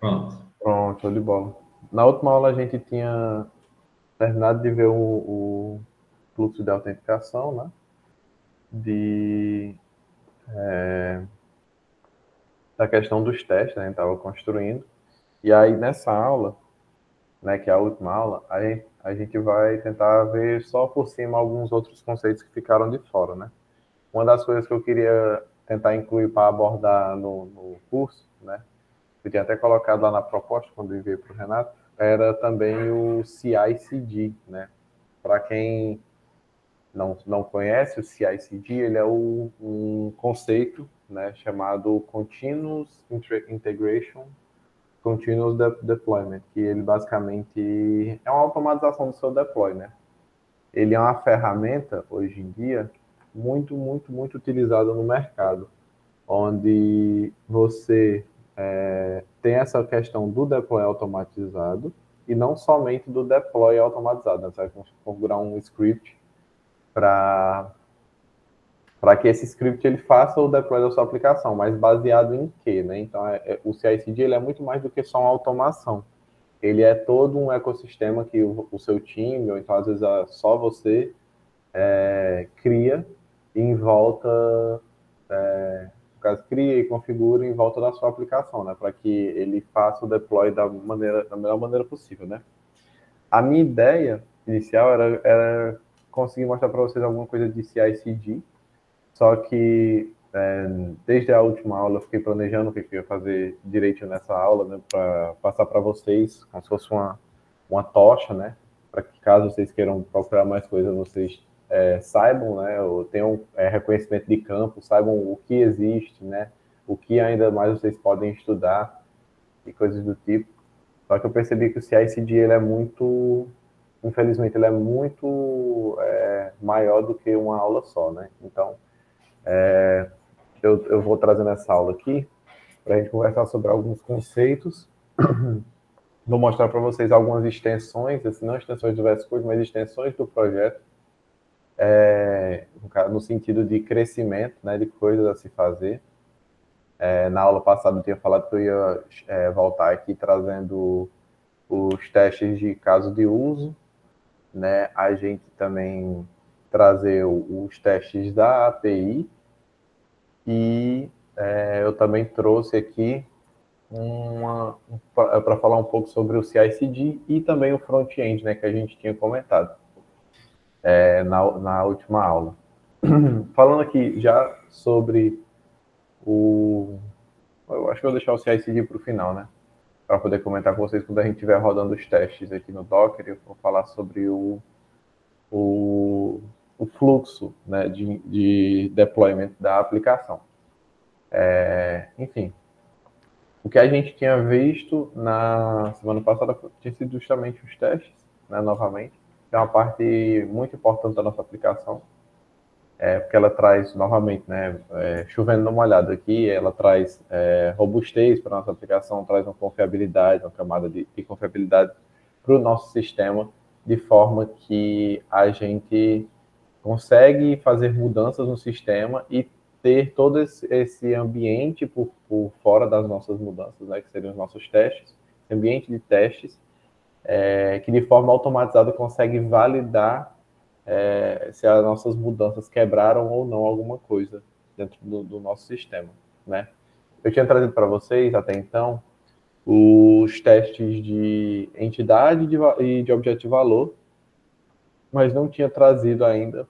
Pronto. Pronto, show de bola. Na última aula a gente tinha terminado de ver o fluxo de autenticação, né? De, da questão dos testes, né? A gente estava construindo. E aí nessa aula, né, que é a última aula, a gente vai tentar ver só por cima alguns outros conceitos que ficaram de fora, né? Uma das coisas que eu queria tentar incluir para abordar no curso, né? Eu tinha até colocado lá na proposta, quando eu enviei para o Renato, era também o CI/CD, né? Para quem não conhece, o CI/CD ele é um conceito, né, chamado Continuous Integration, Continuous Deployment, que ele basicamente é uma automatização do seu deploy, né? Ele é uma ferramenta, hoje em dia, muito, muito, muito utilizada no mercado, onde você tem essa questão do deploy automatizado e não somente do deploy automatizado. Né? Você vai configurar um script para que esse script ele faça o deploy da sua aplicação, mas baseado em quê? Né? Então, o CI/CD ele é muito mais do que só uma automação. Ele é todo um ecossistema que o seu time, ou então às vezes só você, cria em volta, no caso, cria e configura em volta da sua aplicação, né? Para que ele faça o deploy da melhor maneira possível, né? A minha ideia inicial era conseguir mostrar para vocês alguma coisa de CI/CD, só que desde a última aula eu fiquei planejando o que eu ia fazer direito nessa aula, né, para passar para vocês, como se fosse uma tocha, né, para que caso vocês queiram procurar mais coisas, vocês saibam, né, ou tenham reconhecimento de campo, saibam o que existe, né, o que ainda mais vocês podem estudar e coisas do tipo. Só que eu percebi que o CI/CD ele é muito, infelizmente, ele é muito maior do que uma aula só, né? Então, eu vou trazendo essa aula aqui para a gente conversar sobre alguns conceitos. Vou mostrar para vocês algumas extensões, assim, não extensões do VS Code, mas extensões do projeto, no sentido de crescimento, né, de coisas a se fazer. Na aula passada eu tinha falado que eu ia voltar aqui trazendo os testes de caso de uso, né? A gente também trazer os testes da API e eu também trouxe aqui para falar um pouco sobre o CI/CD e também o front-end, né, que a gente tinha comentado na última aula. Falando aqui já sobre o... Eu acho que eu vou deixar o CI/CD para o final, né? Para poder comentar com vocês quando a gente estiver rodando os testes aqui no Docker. Eu vou falar sobre o, o fluxo, né, de deployment da aplicação. Enfim, o que a gente tinha visto na semana passada tinha sido justamente os testes, né, novamente, que é uma parte muito importante da nossa aplicação, porque ela traz, novamente, né, chovendo numa olhada aqui, ela traz robustez para a nossa aplicação, traz uma confiabilidade, uma camada de confiabilidade para o nosso sistema, de forma que a gente consegue fazer mudanças no sistema e ter todo esse ambiente por fora das nossas mudanças, né, que seriam os nossos testes, ambiente de testes, que de forma automatizada consegue validar se as nossas mudanças quebraram ou não alguma coisa dentro do nosso sistema, né? Eu tinha trazido para vocês até então os testes de entidade e de objeto de valor, mas não tinha trazido ainda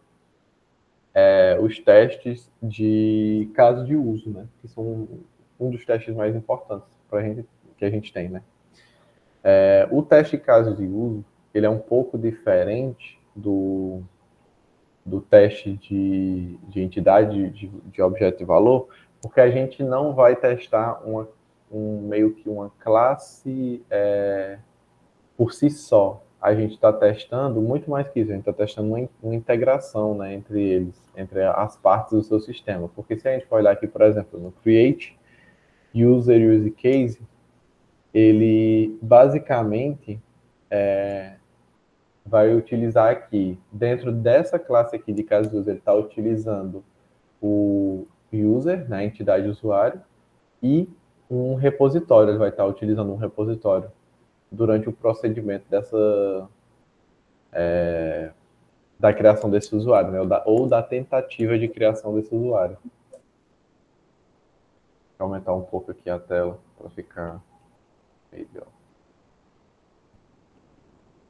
os testes de caso de uso, né? Que são um dos testes mais importantes para gente, que a gente tem, né? O teste de caso de uso, ele é um pouco diferente do teste de entidade de objeto de valor, porque a gente não vai testar meio que uma classe por si só. A gente está testando muito mais que isso, a gente está testando uma integração, né, entre eles, entre as partes do seu sistema. Porque se a gente for olhar aqui, por exemplo, no Create User Use Case, ele basicamente vai utilizar aqui, dentro dessa classe aqui de caso user, ele está utilizando o user, né, a entidade usuário, e um repositório, ele vai estar utilizando um repositório durante o procedimento da criação desse usuário, né? Ou da tentativa de criação desse usuário. Vou aumentar um pouco aqui a tela para ficar melhor.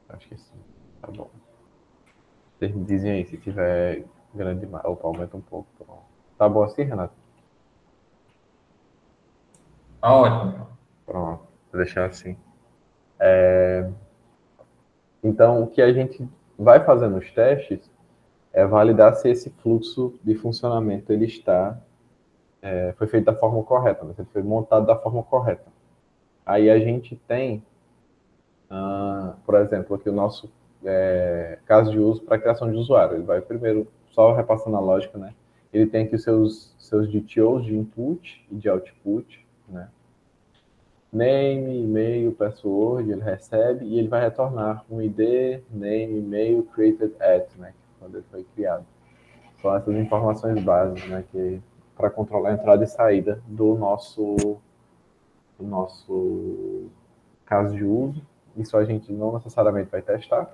Acho que sim. Tá bom. Vocês me dizem aí se tiver grande demais. Opa, aumenta um pouco. Pronto. Tá bom assim, Renato? Tá ótimo. Pronto. Vou deixar assim. Então, o que a gente vai fazer nos testes é validar se esse fluxo de funcionamento ele foi feito da forma correta, né? Se ele foi montado da forma correta. Aí a gente tem, por exemplo, aqui o nosso caso de uso para criação de usuário. Ele vai primeiro, só repassando a lógica, né? Ele tem aqui os seus DTOs de input e de output, né? Name, e-mail, password, ele recebe e ele vai retornar um ID, name, e-mail, created at, né? Quando ele foi criado. São essas informações básicas, né? Que para controlar a entrada e saída do nosso caso de uso. Isso a gente não necessariamente vai testar.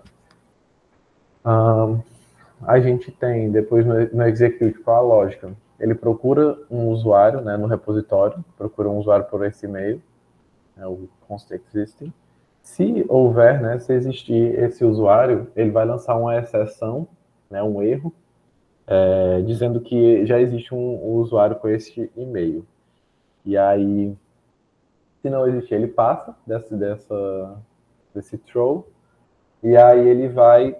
A gente tem, depois no execute, qual a lógica? Ele procura um usuário, né, no repositório, procura um usuário por esse e-mail, né, o const existing. Se houver, né, se existir esse usuário, ele vai lançar uma exceção, né, um erro, dizendo que já existe um usuário com esse e-mail. E aí, se não existir, ele passa desse throw, e aí ele vai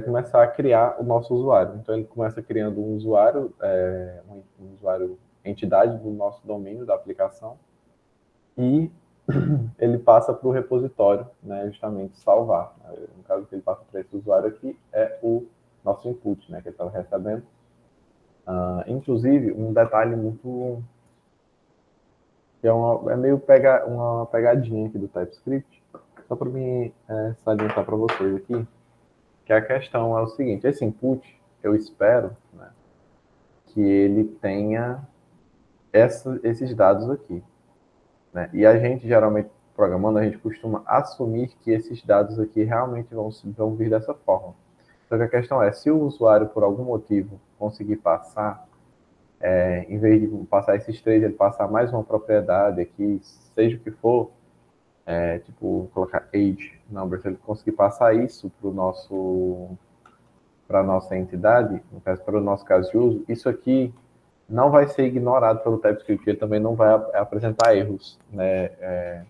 começar a criar o nosso usuário. Então ele começa criando um usuário, um usuário entidade do nosso domínio da aplicação, e ele passa para o repositório, né, justamente salvar. No caso que ele passa para esse usuário aqui é o nosso input, né, que ele estava recebendo. Inclusive, um detalhe muito que é meio uma pegadinha aqui do TypeScript, só para mim salientar para vocês aqui, que a questão é o seguinte: esse input, eu espero, né, que ele tenha esses dados aqui, né? E a gente, geralmente, programando, a gente costuma assumir que esses dados aqui realmente vão vir dessa forma. Só que a questão é, se o usuário, por algum motivo, conseguir passar, em vez de passar esses três, ele passar mais uma propriedade aqui, seja o que for, tipo, colocar age number, se ele conseguir passar isso para a nossa entidade, no caso, para o nosso caso de uso, isso aqui não vai ser ignorado pelo TypeScript, ele também não vai apresentar erros, né,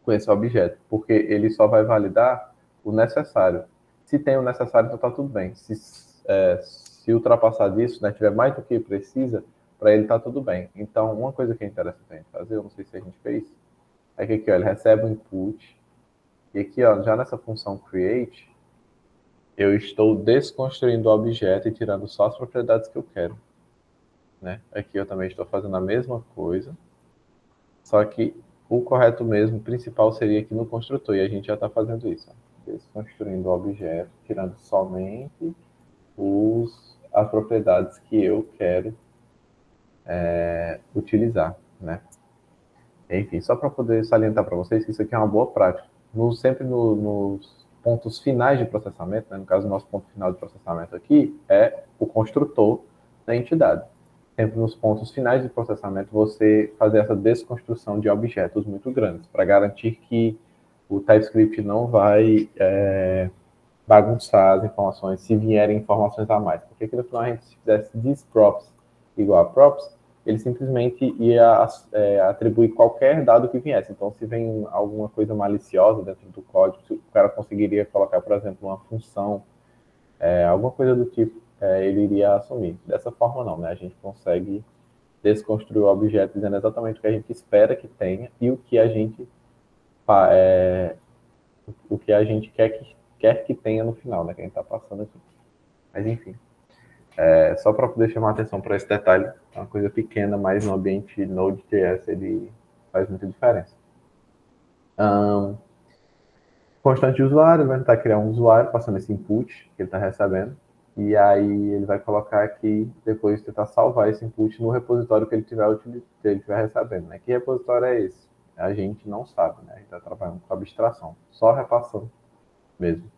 com esse objeto, porque ele só vai validar o necessário. Se tem o necessário, então está tudo bem. Se ultrapassar disso, né, tiver mais do que precisa, para ele está tudo bem. Então, uma coisa que é interessante a gente fazer, eu não sei se a gente fez, é que aqui ó, ele recebe o input, e aqui ó, já nessa função create, eu estou desconstruindo o objeto e tirando só as propriedades que eu quero, né? Aqui eu também estou fazendo a mesma coisa, só que o correto mesmo, principal, seria aqui no construtor, e a gente já está fazendo isso. Ó. Desconstruindo o objeto, tirando somente as propriedades que eu quero utilizar, né? Enfim, só para poder salientar para vocês que isso aqui é uma boa prática. Sempre nos pontos finais de processamento, né? No caso, o nosso ponto final de processamento aqui é o construtor da entidade. Sempre nos pontos finais de processamento, você fazer essa desconstrução de objetos muito grandes, para garantir que o TypeScript não vai bagunçar as informações, se vierem informações a mais. Porque aqui no final a gente, se fizesse thisProps igual a props, ele simplesmente ia atribuir qualquer dado que viesse. Então, se vem alguma coisa maliciosa dentro do código, o cara conseguiria colocar, por exemplo, uma função, alguma coisa do tipo, ele iria assumir. Dessa forma, não, né? A gente consegue desconstruir o objeto dizendo exatamente o que a gente espera que tenha e o que a gente quer que tenha no final, né? Que a gente está passando aqui. Mas, enfim. Só para poder chamar a atenção para esse detalhe, é uma coisa pequena, mas no ambiente Node.js ele faz muita diferença. Constante de usuário, vai tentar criar um usuário passando esse input que ele está recebendo. E aí ele vai colocar aqui, depois tentar salvar esse input no repositório que ele estiver recebendo, né? Que repositório é esse? A gente não sabe, né? A gente está trabalhando com abstração, só repassando mesmo.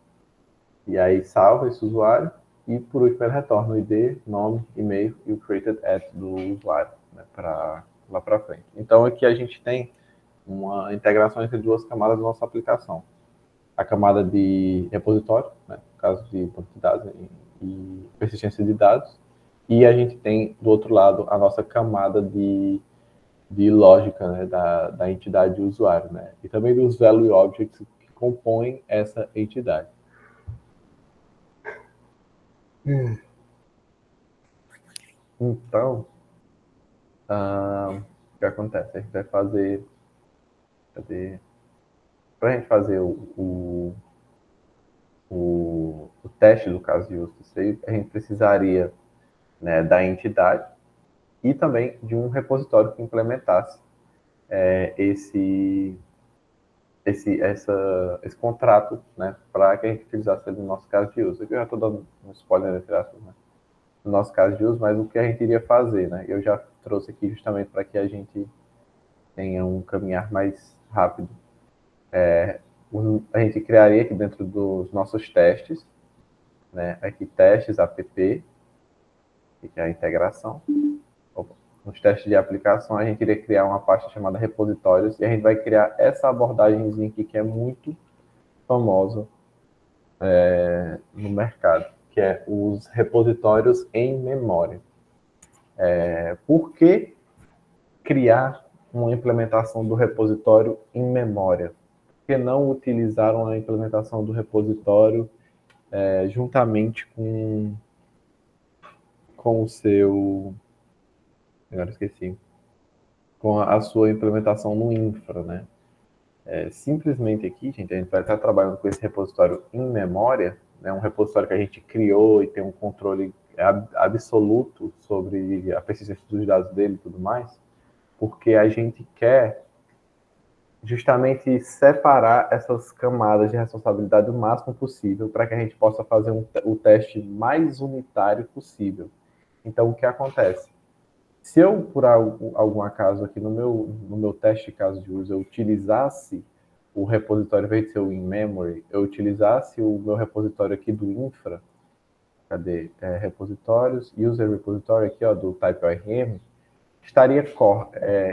E aí salva esse usuário e por último ele retorna o ID, nome, e-mail e o created at do usuário, né? Para lá para frente. Então aqui a gente tem uma integração entre duas camadas da nossa aplicação. A camada de repositório, né, no caso de banco de dados e persistência de dados, e a gente tem, do outro lado, a nossa camada de lógica, né, da entidade de usuário, né, e também dos value objects que compõem essa entidade. Então, o que acontece? A gente vai fazer... Para a gente fazer o teste do caso de uso, a gente precisaria, né, da entidade e também de um repositório que implementasse esse contrato, né, para que a gente utilizasse no nosso caso de uso. Aqui eu já estou dando um spoiler, entre aspas, né, no nosso caso de uso, mas o que a gente iria fazer, né? Eu já trouxe aqui justamente para que a gente tenha um caminhar mais rápido. A gente criaria aqui dentro dos nossos testes, né? Aqui testes app, que é a integração. Nos testes de aplicação, a gente iria criar uma pasta chamada repositórios e a gente vai criar essa abordagemzinha aqui que é muito famosa no mercado, que é os repositórios em memória. Por que criar uma implementação do repositório em memória? Por que não utilizaram a implementação do repositório juntamente com o seu... Agora esqueci. Com a sua implementação no infra, né? Simplesmente aqui, gente, a gente vai estar trabalhando com esse repositório em memória, né? Um repositório que a gente criou e tem um controle absoluto sobre a persistência dos dados dele e tudo mais, porque a gente quer justamente separar essas camadas de responsabilidade o máximo possível para que a gente possa fazer o teste mais unitário possível. Então, o que acontece? Se eu, por algum acaso aqui no meu teste de caso de uso, eu utilizasse o repositório, ao invés de ser o in-memory, eu utilizasse o meu repositório aqui do infra, cadê? Repositórios, user repository aqui, ó, do type ORM, estaria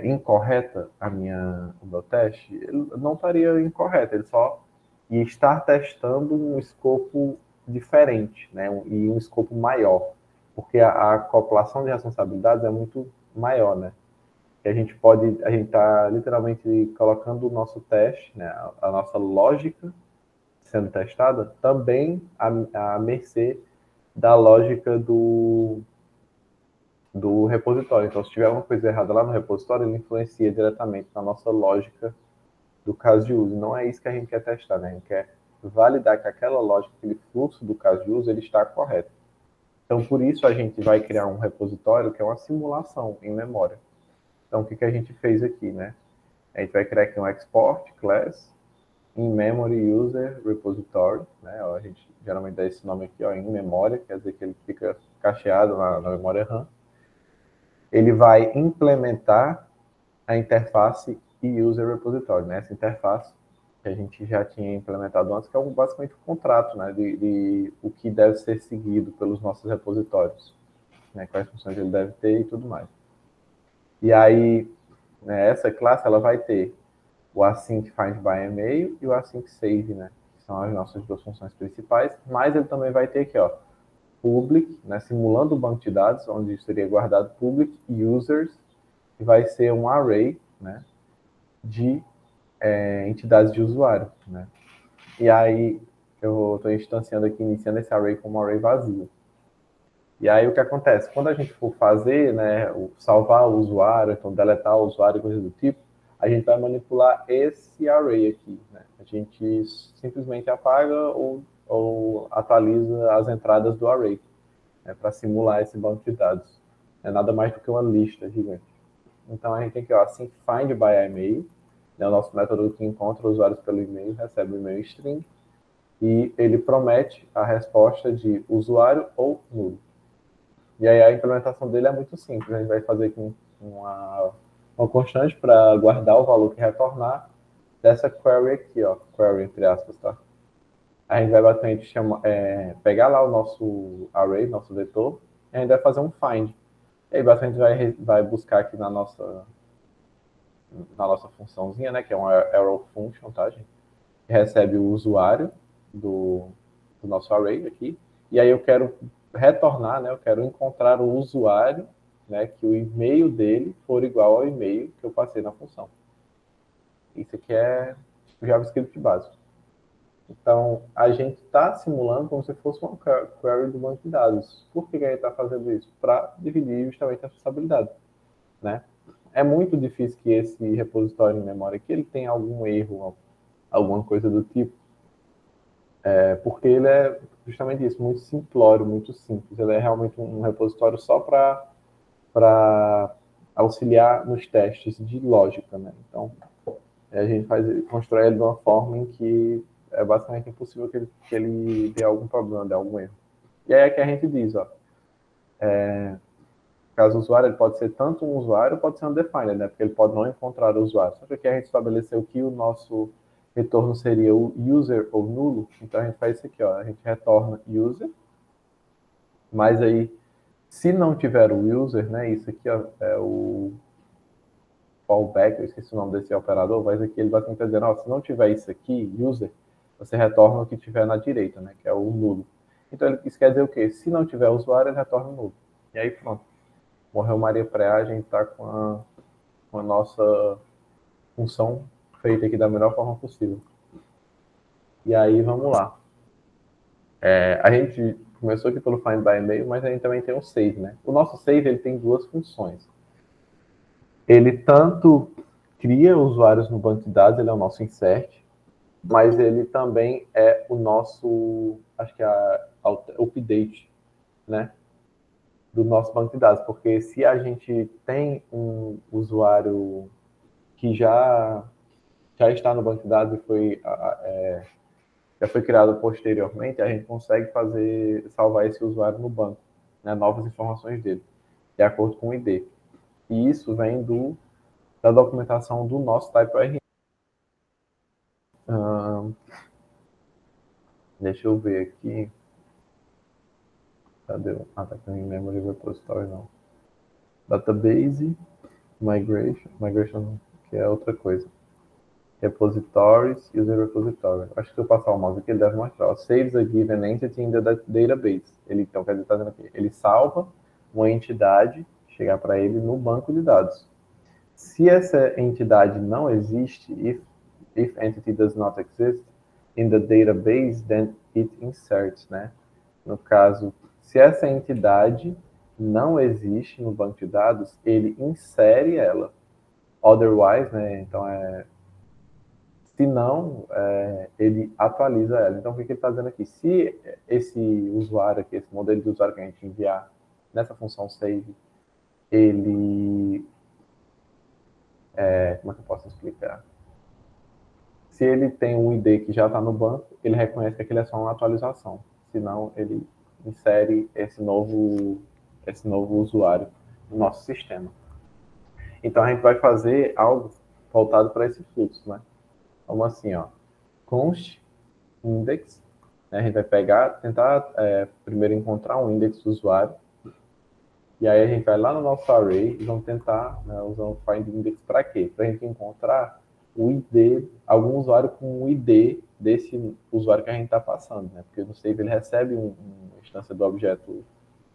incorreta o meu teste? Ele não estaria incorreto, ele só ia estar testando um escopo diferente, né? E um escopo maior, porque a acoplação de responsabilidades é muito maior, né? E a gente está literalmente colocando o nosso teste, né? A nossa lógica sendo testada também à mercê da lógica do repositório. Então, se tiver alguma coisa errada lá no repositório, ele influencia diretamente na nossa lógica do caso de uso. Não é isso que a gente quer testar, né? A gente quer validar que aquela lógica, aquele fluxo do caso de uso, ele está correto. Então, por isso, a gente vai criar um repositório que é uma simulação em memória. Então, o que a gente fez aqui, né? A gente vai criar aqui um export class in memory user repository, né? A gente geralmente dá esse nome aqui, ó, em memória, quer dizer que ele fica cacheado na memória RAM. Ele vai implementar a interface e user repository, né? Essa interface que a gente já tinha implementado antes, que é basicamente um contrato, né? De o que deve ser seguido pelos nossos repositórios, né? Quais funções ele deve ter e tudo mais. E aí, né, essa classe ela vai ter o async find by e-mail e o async save, né? Que são as nossas duas funções principais, mas ele também vai ter aqui, ó, public, né, simulando o banco de dados, onde seria guardado public users, e vai ser um array, né, de entidades de usuário, né. E aí eu estou instanciando aqui, iniciando esse array como um array vazio. E aí o que acontece? Quando a gente for fazer, né, salvar o usuário, então deletar o usuário e coisa do tipo, a gente vai manipular esse array aqui, né. A gente simplesmente apaga ou atualiza as entradas do array, né, para simular esse banco de dados. É nada mais do que uma lista gigante. Então a gente tem aqui, ó, assim, find by e-mail, né, o nosso método que encontra usuários pelo e-mail, recebe o e-mail string, e ele promete a resposta de usuário ou nulo. E aí a implementação dele é muito simples. A gente vai fazer aqui uma constante para guardar o valor que retornar dessa query aqui, ó, query entre aspas, tá? A gente vai basicamente pegar lá o nosso array, nosso vetor, e a gente vai fazer um find. E aí basicamente vai buscar aqui na nossa funçãozinha, né, que é uma arrow function, tá, gente? Que recebe o usuário do nosso array aqui, e aí eu quero retornar, né, eu quero encontrar o usuário, né, que o e-mail dele for igual ao e-mail que eu passei na função. Isso aqui é o JavaScript básico. Então, a gente está simulando como se fosse uma query do banco de dados. Por que a gente está fazendo isso? Para dividir justamente a responsabilidade, né? É muito difícil que esse repositório em memória aqui ele tenha algum erro, alguma coisa do tipo, porque ele é justamente isso, muito simplório, muito simples. Ele é realmente um repositório só para auxiliar nos testes de lógica, né? Então, a gente constrói ele de uma forma em que é basicamente impossível que ele dê algum problema, dê algum erro. E aí é que a gente diz, ó, caso o usuário, ele pode ser tanto um usuário, pode ser um defined, né? Porque ele pode não encontrar o usuário. Só que aqui a gente estabeleceu que o nosso retorno seria o user ou nulo, então a gente faz isso aqui, ó, a gente retorna user, mas aí, se não tiver o user, né, isso aqui ó, é o fallback, eu esqueci o nome desse operador, mas aqui ele vai tentar dizer, ó, se não tiver isso aqui, user, você retorna o que tiver na direita, né, que é o nulo. Então isso quer dizer o quê? Se não tiver usuário, ele retorna o nulo. E aí pronto. Morreu Maria Pré, a gente está com a nossa função feita aqui da melhor forma possível. E aí vamos lá. A gente começou aqui pelo find by e-mail, mas a gente também tem o save, né? O nosso save ele tem duas funções. Ele tanto cria usuários no banco de dados, ele é o nosso insert, mas ele também é o nosso, acho que é a update, né, do nosso banco de dados, porque se a gente tem um usuário que já está no banco de dados e já foi criado posteriormente, a gente consegue salvar esse usuário no banco, né, novas informações dele, de acordo com o ID. E isso vem da documentação do nosso TypeORM. Deixa eu ver aqui. Cadê? Tá aqui em Memory Repository, não. Database, Migration, que é outra coisa. Repositories, User Repository. Acho que se eu passar o mouse aqui, ele deve mostrar. Saves a given entity in the database. Ele, então, quer dizer, tá dizendo aqui. Ele salva uma entidade, chegar para ele no banco de dados. Se essa entidade não existe, if entity does not exist in the database, then it inserts, né? No caso, se essa entidade não existe no banco de dados, ele insere ela. Otherwise, né? Então, se não, ele atualiza ela. Então, o que ele está dizendo aqui? Se esse usuário aqui, esse modelo de usuário que a gente enviar nessa função save, ele... como é que eu posso explicar? Se ele tem um ID que já está no banco, ele reconhece que aquilo é só uma atualização. Senão, ele insere esse novo usuário no nosso sistema. Então, a gente vai fazer algo voltado para esse fluxo, né? Como assim, ó? Const index, né? A gente vai tentar primeiro encontrar um index do usuário, e aí a gente vai lá no nosso array e vamos tentar, né, usar o find index para quê? Para a gente encontrar o ID, algum usuário com o ID desse usuário que a gente está passando, né? Porque no save ele recebe uma instância do objeto,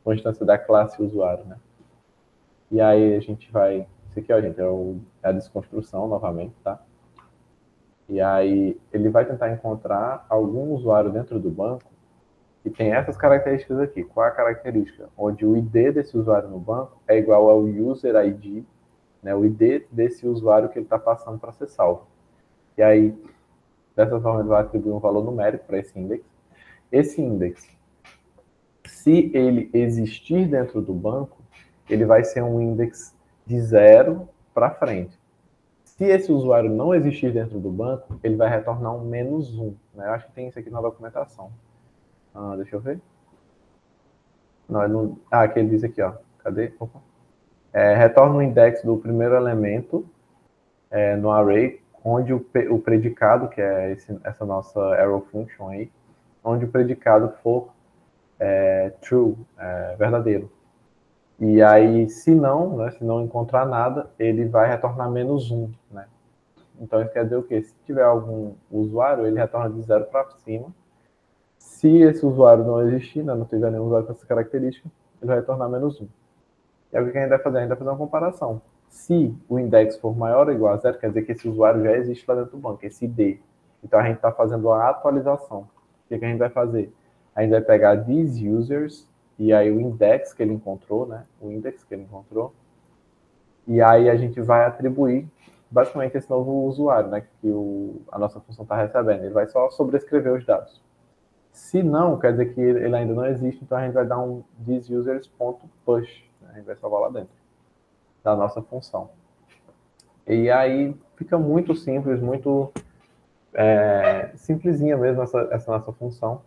uma instância da classe usuário, né? E aí a gente vai... Isso aqui, ó, gente, é a desconstrução novamente, tá? E aí ele vai tentar encontrar algum usuário dentro do banco que tem essas características aqui. Qual é a característica? Onde o ID desse usuário no banco é igual ao user ID, né, o ID desse usuário que ele está passando para ser salvo. E aí, dessa forma, ele vai atribuir um valor numérico para esse index. Esse index, se ele existir dentro do banco, ele vai ser um index de 0 para frente. Se Se esse usuário não existir dentro do banco, ele vai retornar um -1, né? Eu acho que tem isso aqui na documentação. Deixa eu ver. Não, ele não... aqui ele diz aqui, ó. Cadê? Opa. Retorna o index do primeiro elemento no array, onde o predicado, que é essa nossa arrow function aí, onde o predicado for true, verdadeiro. E aí, se não, né, se não encontrar nada, ele vai retornar -1, né? Então, isso quer dizer o quê? Se tiver algum usuário, ele retorna de 0 para cima. Se esse usuário não existir, né, não tiver nenhum usuário com essa característica, ele vai retornar -1. E aí, o que a gente vai fazer? A gente vai fazer uma comparação. Se o index for maior ou igual a 0, quer dizer que esse usuário já existe lá dentro do banco, esse ID. Então, a gente está fazendo a atualização. O que a gente vai fazer? A gente vai pegar these users, e aí o index que ele encontrou, né? O index que ele encontrou. E aí a gente vai atribuir basicamente esse novo usuário, né? Que a nossa função está recebendo. Ele vai só sobrescrever os dados. Se não, quer dizer que ele ainda não existe, então a gente vai dar um thiseusers.push. Né? A gente vai salvar lá dentro da nossa função. E aí fica muito simples, muito simplesinha mesmo essa nossa função.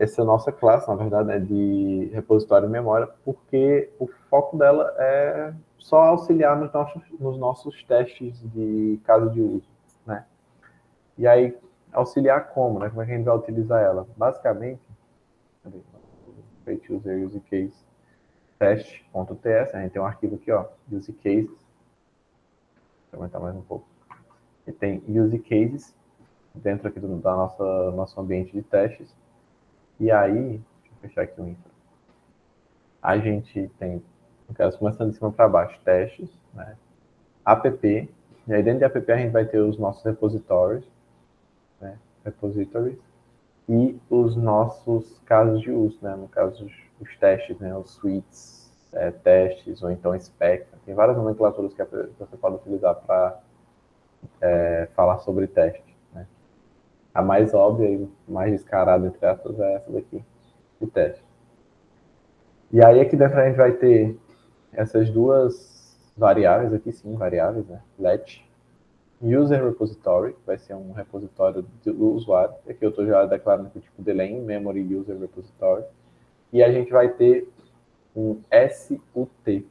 Essa nossa classe, na verdade, é de repositório e memória, porque o foco dela é só auxiliar nos nossos testes de caso de uso, né? E aí, auxiliar como, né? Como é que a gente vai utilizar ela? Basicamente, create user use case test.ts, a gente tem um arquivo aqui, ó, use cases. Deixa eu aumentar mais um pouco. E tem use cases dentro aqui do nosso ambiente de testes. E aí, deixa eu fechar aqui o infra. A gente tem, no caso, começando de cima para baixo, testes, né? App, e aí dentro de app a gente vai ter os nossos repositórios, né? Repositories, e os nossos casos de uso, né? No caso, os testes, né? Os suites, testes, ou então spec. Tem várias nomenclaturas que você pode utilizar para falar sobre teste. Né? A mais óbvia e mais descarada, entre aspas, é essa daqui, de teste. E aí aqui dentro a gente vai ter essas duas variáveis, aqui sim, variáveis, né? Let user repository, vai ser um repositório do usuário. Aqui eu estou já declarando que o tipo dele é in memory user repository. E a gente vai ter um SUT.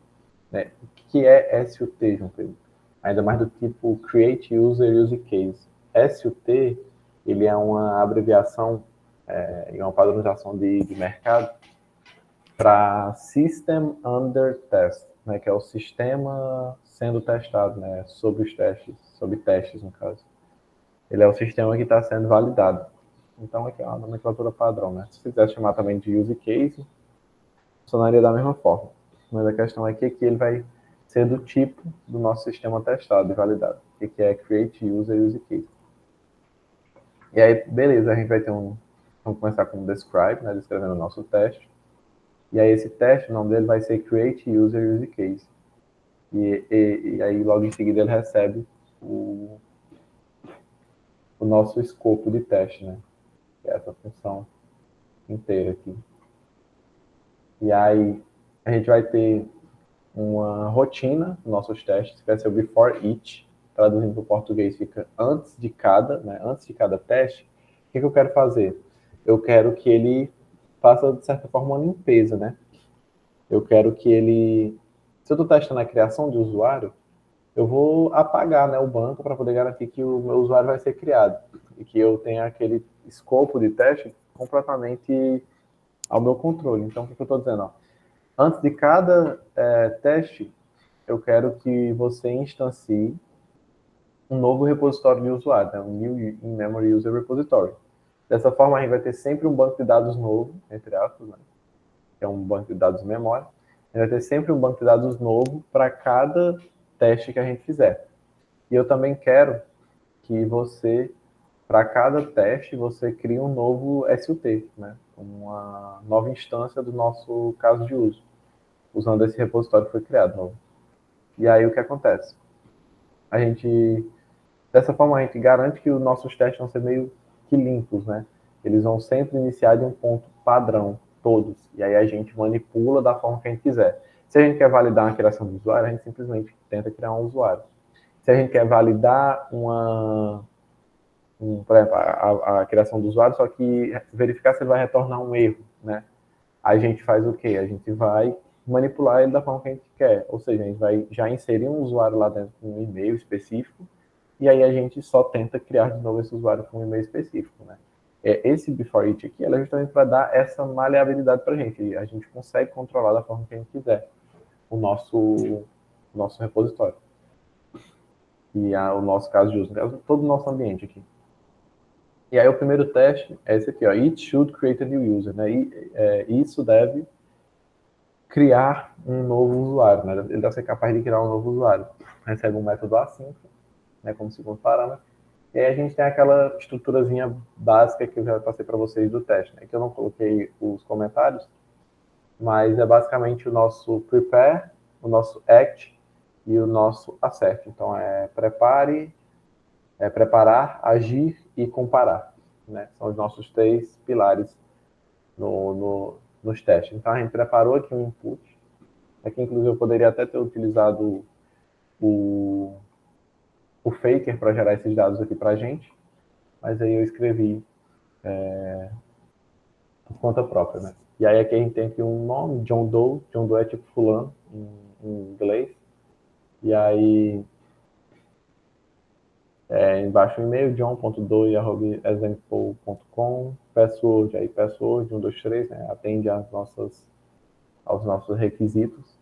Né? O que é SUT, João Pedro? Ainda mais do tipo Create User Use Case. SUT, ele é uma abreviação e uma padronização de mercado para System Under Test, né, que é o sistema sendo testado, né, sobre os testes, sobre testes, no caso. Ele é o sistema que está sendo validado. Então, aqui é uma nomenclatura padrão, né? Se quiser chamar também de use case, funcionaria da mesma forma. Mas a questão é que aqui ele vai ser do tipo do nosso sistema testado e validado, que é Create User Use Case. E aí, beleza, a gente vai ter vamos começar com o Describe, né, descrevendo o nosso teste. E aí esse teste, o nome dele vai ser Create User Use Case. E aí logo em seguida ele recebe o nosso escopo de teste, né? Que é essa função inteira aqui. E aí a gente vai ter uma rotina nos nossos testes, que vai ser o before each, traduzindo para o português fica antes de cada, né? Antes de cada teste. O que eu quero fazer? Eu quero que ele faça, de certa forma, uma limpeza, né? Eu quero que ele... Se eu estou testando a criação de usuário, eu vou apagar, né, o banco para poder garantir que o meu usuário vai ser criado e que eu tenha aquele escopo de teste completamente ao meu controle. Então, o que eu estou dizendo? Ó, antes de cada teste, eu quero que você instancie um novo repositório de usuário, né, um New In-Memory User Repository. Dessa forma, a gente vai ter sempre um banco de dados novo, entre aspas, né, que é um banco de dados de memória. A gente vai ter sempre um banco de dados novo para cada teste que a gente fizer. E eu também quero que você, para cada teste, você crie um novo SUT, né? Uma nova instância do nosso caso de uso, usando esse repositório que foi criado novo. E aí o que acontece? Dessa forma, a gente garante que os nossos testes vão ser meio que limpos, né? Eles vão sempre iniciar de um ponto padrão, todos. E aí a gente manipula da forma que a gente quiser. Se a gente quer validar uma criação de usuário, a gente simplesmente tenta criar um usuário. Se a gente quer validar por exemplo, a criação do usuário, só que verificar se ele vai retornar um erro, né? A gente faz o quê? A gente vai manipular ele da forma que a gente quer. Ou seja, a gente vai já inserir um usuário lá dentro com um e-mail específico, e aí a gente só tenta criar de novo esse usuário com um e-mail específico, né? Esse before it aqui, ela é justamente para dar essa maleabilidade para a gente. A gente consegue controlar da forma que a gente quiser o nosso repositório. E o nosso caso de uso, todo o nosso ambiente aqui. E aí o primeiro teste é esse aqui, ó, it should create a new user, né? Isso deve criar um novo usuário, né? Ele deve ser capaz de criar um novo usuário. Recebe um método async, né, como segundo parâmetro. E aí a gente tem aquela estruturazinha básica que eu já passei para vocês do teste, né? Que eu não coloquei os comentários, mas é basicamente o nosso prepare, o nosso act e o nosso assert. Então preparar, agir e comparar, né? São os nossos 3 pilares nos testes. Então a gente preparou aqui um input. Aqui, inclusive, eu poderia até ter utilizado o Faker para gerar esses dados aqui para a gente, mas aí eu escrevi por conta própria, né? E aí aqui a gente tem aqui um nome, John Doe. John Doe é tipo fulano em inglês. E aí embaixo o e-mail, john.doe@example.com, password, aí password 1, 2, 3, né? Atende aos nossos requisitos.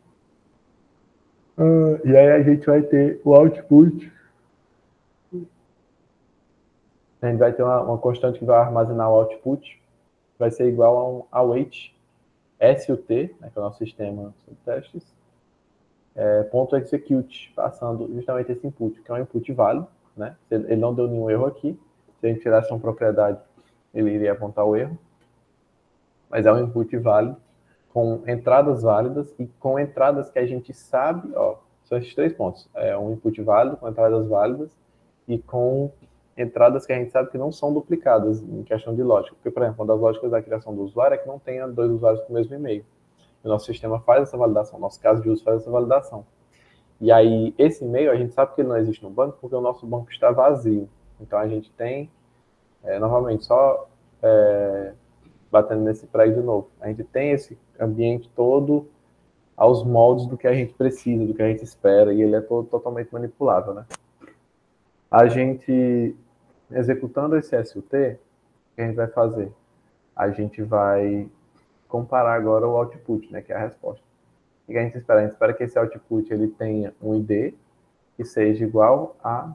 E aí a gente vai ter o output. A gente vai ter uma constante que vai armazenar o output, vai ser igual a um await SUT, né, que é o nosso sistema de testes, ponto .execute, passando justamente esse input, que é um input válido, né? Ele não deu nenhum erro aqui. Se a gente tirasse uma propriedade, ele iria apontar o erro. Mas é um input válido, com entradas válidas e com entradas que a gente sabe, ó, são esses 3 pontos. É um input válido, com entradas válidas e com entradas que a gente sabe que não são duplicadas em questão de lógica. Porque, por exemplo, uma das lógicas da criação do usuário é que não tenha 2 usuários com o mesmo e-mail. O nosso sistema faz essa validação, o nosso caso de uso faz essa validação. E aí, esse e-mail, a gente sabe que ele não existe no banco porque o nosso banco está vazio. Então, a gente tem, novamente, só batendo nesse prego de novo. A gente tem esse ambiente todo aos moldes do que a gente precisa, do que a gente espera, e ele é todo totalmente manipulável, né? A gente, executando esse SUT, o que a gente vai fazer? A gente vai comparar agora o output, né, que é a resposta. O que a gente espera? A gente espera que esse output ele tenha um ID que seja igual a,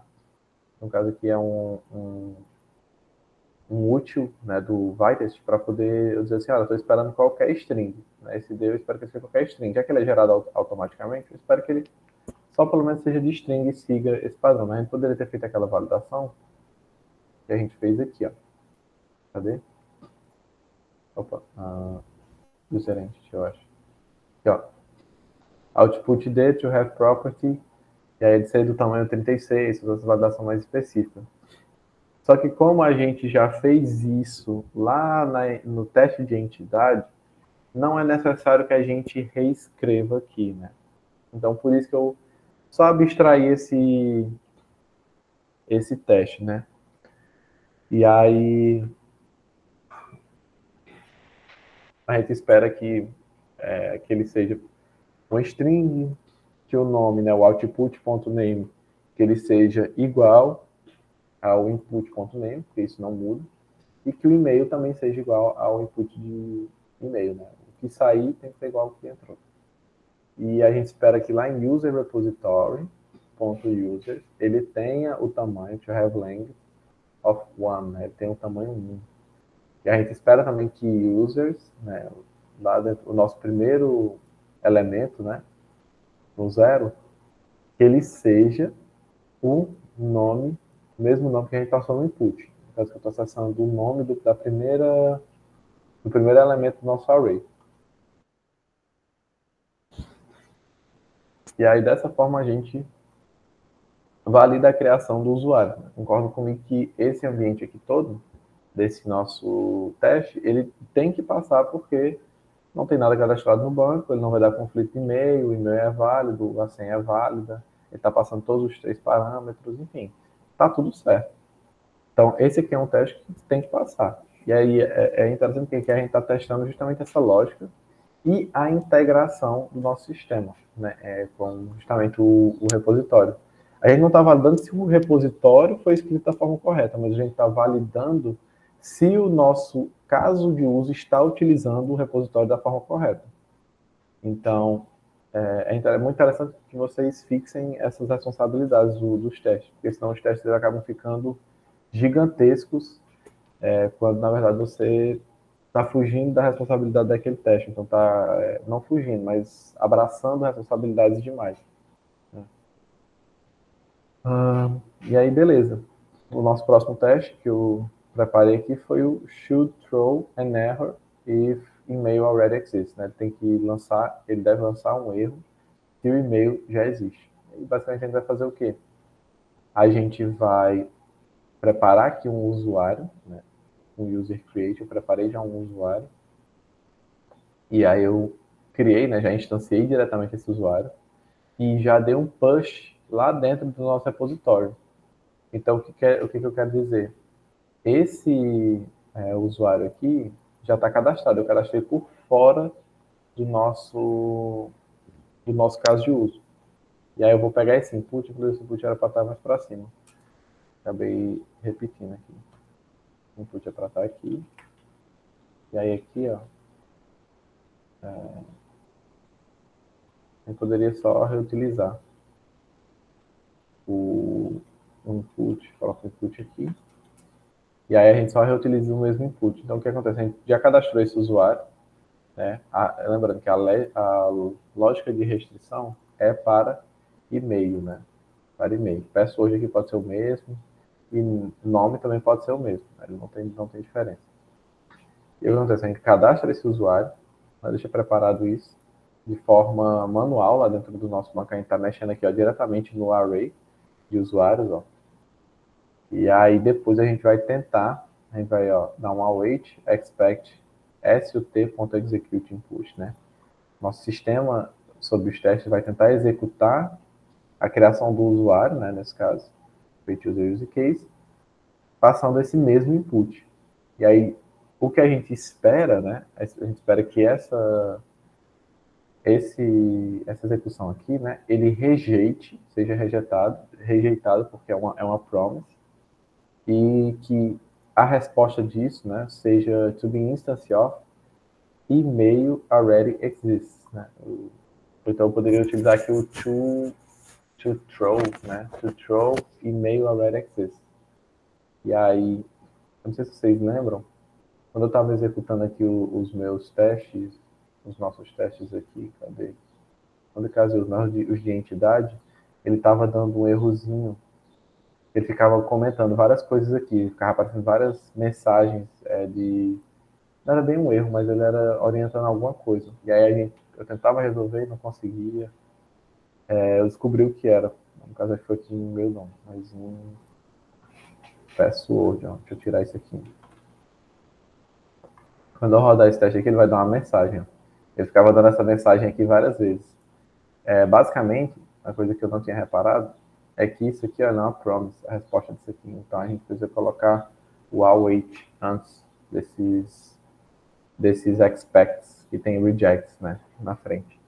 no caso aqui é um útil, né, do Vitest, para poder eu dizer assim, olha, eu estou esperando qualquer string. Né? Esse ID eu espero que seja qualquer string. Já que ele é gerado automaticamente, eu espero que ele só pelo menos seja de string e siga esse padrão. Mas a gente poderia ter feito aquela validação que a gente fez aqui, ó. Cadê? Opa, user entity, eu acho. Aqui, ó. Output D to have property, e aí ele sai do tamanho 36, fazer essa validação mais específica. Só que como a gente já fez isso lá no teste de entidade, não é necessário que a gente reescreva aqui, né? Então, por isso que eu só abstraí esse teste, né? E aí a gente espera que ele seja um string, que o nome, né, o output.name, que ele seja igual ao input.name, porque isso não muda, e que o e-mail também seja igual ao input de e-mail, né? O que sair tem que ser igual ao que entrou. E a gente espera que lá em user repository.users ele tenha o tamanho to have length of 1, né? Ele tem o tamanho 1. E a gente espera também que users, né, lá dentro, o nosso primeiro elemento, né, no 0, que ele seja o nome, o mesmo nome que a gente passou no input. Então, eu estou acessando o nome do primeiro elemento do nosso array. E aí, dessa forma, a gente valida a criação do usuário. Concordo comigo que esse ambiente aqui todo, desse nosso teste, ele tem que passar porque não tem nada cadastrado no banco, ele não vai dar conflito de e-mail, o e-mail é válido, a senha é válida, ele está passando todos os 3 parâmetros, enfim, está tudo certo. Então, esse aqui é um teste que tem que passar. E aí é interessante que a gente está testando justamente essa lógica e a integração do nosso sistema, né, com justamente o repositório. A gente não está validando se o repositório foi escrito da forma correta, mas a gente está validando se o nosso caso de uso está utilizando o repositório da forma correta. Então, é muito interessante que vocês fixem essas responsabilidades dos testes, porque senão os testes acabam ficando gigantescos, quando na verdade você está fugindo da responsabilidade daquele teste. Então está não fugindo, mas abraçando responsabilidades demais. Né? E aí, beleza. O nosso próximo teste que eu preparei aqui foi o should throw an error if email already exists. Né? Ele deve lançar um erro se o e-mail já existe. E basicamente a gente vai fazer o quê? A gente vai preparar aqui um usuário, né? Um user create, eu preparei já um usuário. E aí eu criei, né, já instanciei diretamente esse usuário e já dei um push lá dentro do nosso repositório. Então, o que eu quero dizer? Esse usuário aqui já está cadastrado. Eu cadastrei por fora do nosso caso de uso. E aí eu vou pegar esse input, porque esse input era para estar mais para cima. Acabei repetindo aqui. O input é para estar aqui. E aí aqui, ó, eu poderia só reutilizar o input, coloco o input aqui, e aí a gente só reutiliza o mesmo input. Então, o que acontece? A gente já cadastrou esse usuário, né? Lembrando que a lógica de restrição é para e-mail, né? Para e-mail. Password aqui pode ser o mesmo, e nome também pode ser o mesmo, né? Ele não tem diferença. E o que acontece? A gente cadastra esse usuário, deixa preparado isso de forma manual lá dentro do nosso banco. A gente está mexendo aqui, ó, diretamente no array de usuários, ó. E aí depois a gente vai dar um await expect sut.execute input, né? Nosso sistema sob os testes vai tentar executar a criação do usuário, né, nesse caso, create user use case, passando esse mesmo input. E aí o que a gente espera, né? A gente espera que essa execução aqui, né, ele seja rejeitado porque é uma promise, e que a resposta disso, né, seja to be instance of email already exists, né? Então eu poderia utilizar aqui o to throw, né? To throw email already exists. E aí, eu não sei se vocês lembram, quando eu estava executando aqui os meus testes, os nossos testes aqui, cadê? Quando eu casei os de entidade, ele estava dando um errozinho. Ele ficava comentando várias coisas aqui, ficava aparecendo várias mensagens não era bem um erro, mas ele era orientando alguma coisa. E aí eu tentava resolver e não conseguia. Eu descobri o que era. No caso, acho que foi aqui no meu nome, mas em password, ó. Deixa eu tirar isso aqui. Quando eu rodar esse teste aqui, ele vai dar uma mensagem. Ó. Ele ficava dando essa mensagem aqui várias vezes. Basicamente, a coisa que eu não tinha reparado é que isso aqui ó, não é uma promise, a resposta disso aqui. Então a gente precisa colocar o await antes desses expects que tem rejects, né, na frente.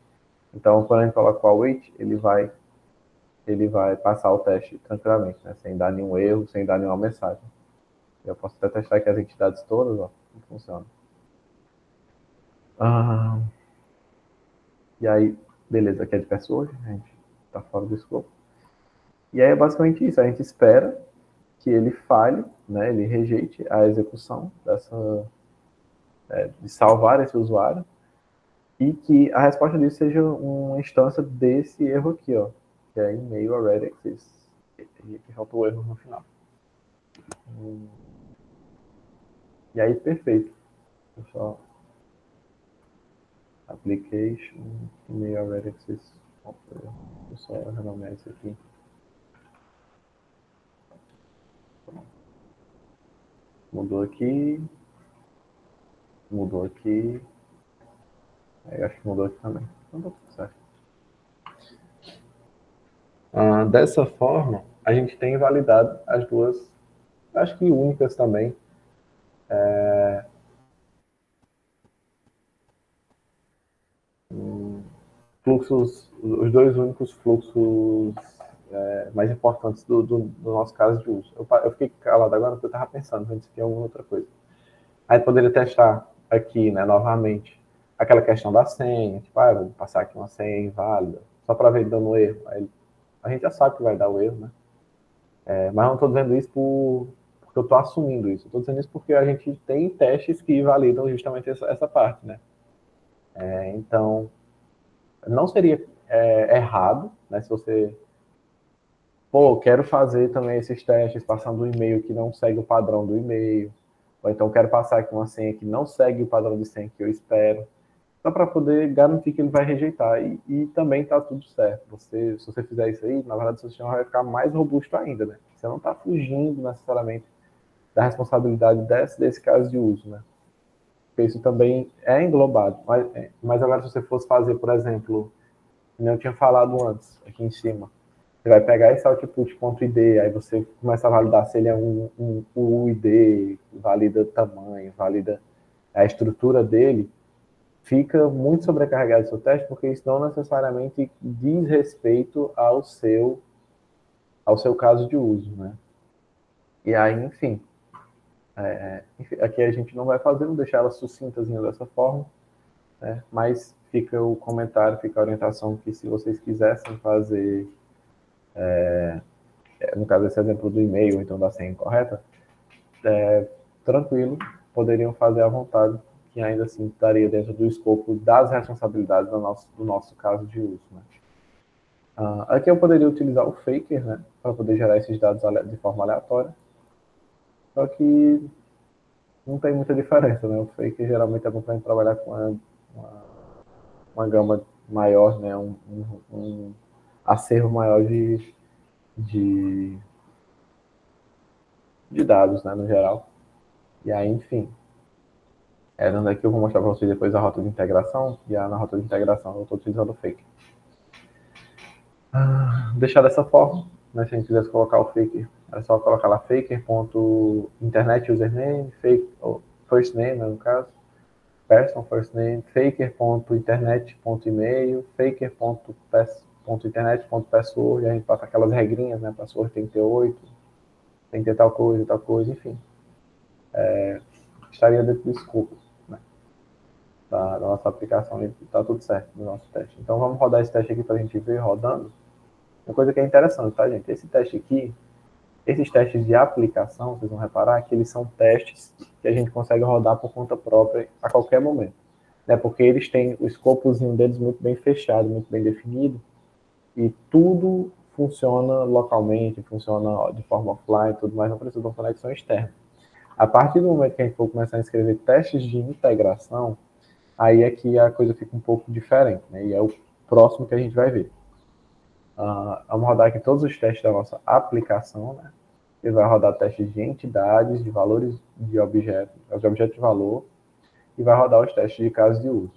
Então, quando a gente coloca o await, ele vai passar o teste tranquilamente, né, sem dar nenhum erro, sem dar nenhuma mensagem. Eu posso até testar aqui as entidades todas, ó, como funciona. E aí, beleza, aqui é de pessoas, a gente tá fora do escopo. E aí é basicamente isso, a gente espera que ele falhe, né, ele rejeite a execução de salvar esse usuário, e que a resposta disso seja uma instância desse erro aqui, ó, que é email already exists, que faltou o erro no final. E aí, perfeito. Só application email already exists. Vou só renomear isso aqui. Mudou aqui. Mudou aqui. Aí acho que mudou aqui também. Então tá tudo certo. Dessa forma, a gente tem validado as duas, acho que únicas também, fluxos, os dois únicos fluxos mais importantes do nosso caso de uso. Eu fiquei calado agora porque eu estava pensando antes de alguma outra coisa. Aí poderia testar aqui, né, novamente, aquela questão da senha, tipo, vou passar aqui uma senha inválida, só para ver dando erro. Aí, a gente já sabe que vai dar o erro, né? Mas não estou dizendo isso porque eu estou assumindo isso. Estou dizendo isso porque a gente tem testes que validam justamente essa parte, né? Então, não seria errado, né, se você quero fazer também esses testes passando um e-mail que não segue o padrão do e-mail, ou então quero passar aqui uma senha que não segue o padrão de senha que eu espero, só para poder garantir que ele vai rejeitar. E também está tudo certo. Se você fizer isso aí, na verdade, o seu sistema vai ficar mais robusto ainda, né? Você não está fugindo necessariamente da responsabilidade desse caso de uso, né? Porque isso também é englobado. Mas agora, se você fosse fazer, por exemplo, como eu tinha falado antes, aqui em cima, você vai pegar esse output.id, aí você começa a validar se ele é um UID, valida o tamanho, valida a estrutura dele, fica muito sobrecarregado o seu teste, porque isso não necessariamente diz respeito ao seu caso de uso, né? E aí, enfim, aqui a gente não vai fazer, vou deixar ela sucintazinha dessa forma, né? Mas fica o comentário, fica a orientação que se vocês quisessem fazer, no caso esse exemplo do e-mail, então da senha incorreta, tranquilo, poderiam fazer à vontade, que ainda assim estaria dentro do escopo das responsabilidades do nosso caso de uso, né? Aqui eu poderia utilizar o Faker, né, para poder gerar esses dados de forma aleatória, só que não tem muita diferença, né? O Faker geralmente é bom para trabalhar com uma gama maior, né, um acervo maior de, de dados, né, no geral. E aí, enfim, dando aqui eu vou mostrar para vocês depois a rota de integração, e na rota de integração eu estou utilizando o Faker. Deixar dessa forma, né, se a gente quisesse colocar o Faker, é só colocar lá faker.internet username, first name, né, no caso, person first name, faker.internet.email, faker.internet.password, e a gente passa aquelas regrinhas, né, password tem que ter 8, tem que ter tal coisa, enfim. Estaria dentro do escopo, né, da nossa aplicação e está tudo certo no nosso teste. Então vamos rodar esse teste aqui para a gente ver rodando. Uma coisa que é interessante, tá, gente? Esse teste aqui, esses testes de aplicação, vocês vão reparar que eles são testes que a gente consegue rodar por conta própria a qualquer momento, né? Porque eles têm o escopozinho deles muito bem fechado, muito bem definido, e tudo funciona localmente, funciona de forma offline, tudo mais, não precisa de uma conexão externa. A partir do momento que a gente for começar a escrever testes de integração, aí é que a coisa fica um pouco diferente, né? E é o próximo que a gente vai ver. Vamos rodar aqui todos os testes da nossa aplicação, né? Ele vai rodar testes de entidades, de valores de objetos, de objetos de valor, e vai rodar os testes de casos de uso.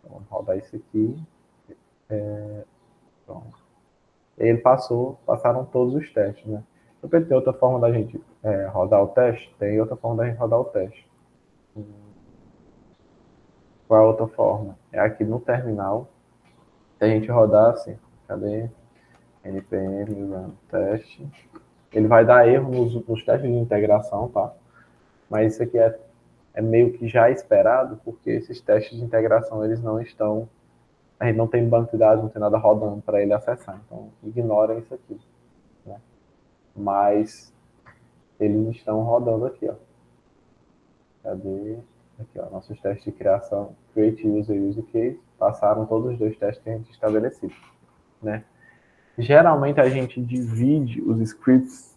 Então, vamos rodar isso aqui. Pronto. Ele passaram todos os testes, né? Então, tem outra forma da gente rodar o teste? Tem outra forma da gente rodar o teste. Qual é a outra forma? É aqui no terminal. Se a gente rodar assim, cadê? npm run teste. Ele vai dar erro nos testes de integração, tá? Mas isso aqui é meio que já esperado, porque esses testes de integração, eles não estão... A gente não tem banco de dados, não tem nada rodando para ele acessar. Então, ignorem isso aqui, né? Mas eles estão rodando aqui, ó. Cadê? Aqui, ó, nossos testes de criação, create user, use case, passaram todos os dois testes que a gente estabeleceu, né? Geralmente a gente divide os scripts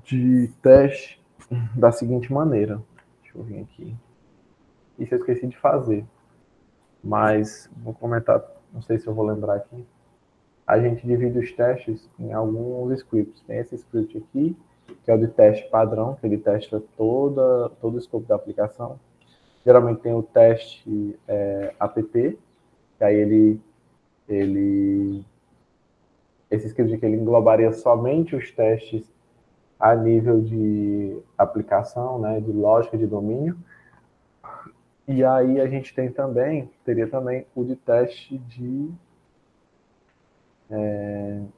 de teste da seguinte maneira. Deixa eu vir aqui. Isso eu esqueci de fazer, mas vou comentar, não sei se eu vou lembrar aqui. A gente divide os testes em alguns scripts. Tem esse script aqui, que é o de teste padrão, que ele testa todo o escopo da aplicação. Geralmente tem o teste app, que aí ele esse script aqui, ele englobaria somente os testes a nível de aplicação, né, de lógica de domínio. E aí a gente teria também o de teste de, não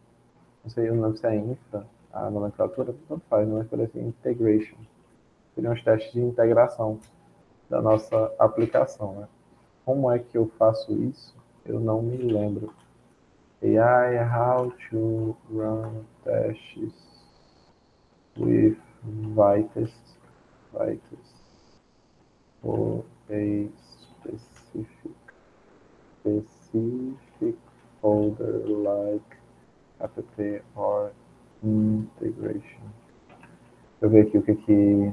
sei o nome se é infra, a nomenclatura, tanto faz, mas parece integration. Seriam os testes de integração da nossa aplicação, né? Como é que eu faço isso? Eu não me lembro. AI, how to run tests with Vitest for a specific folder like app or integration. Deixa eu ver aqui o que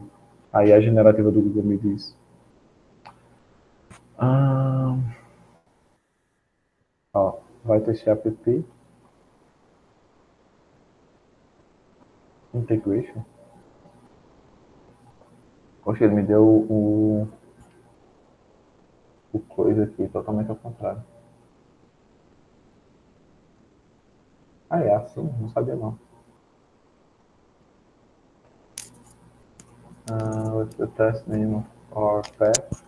a IA generativa do Google me diz. Ó, Vitest app integration. Poxa, ele me deu o coisa aqui totalmente ao contrário. Ah, é assim? Não sabia não. What's the test name or path?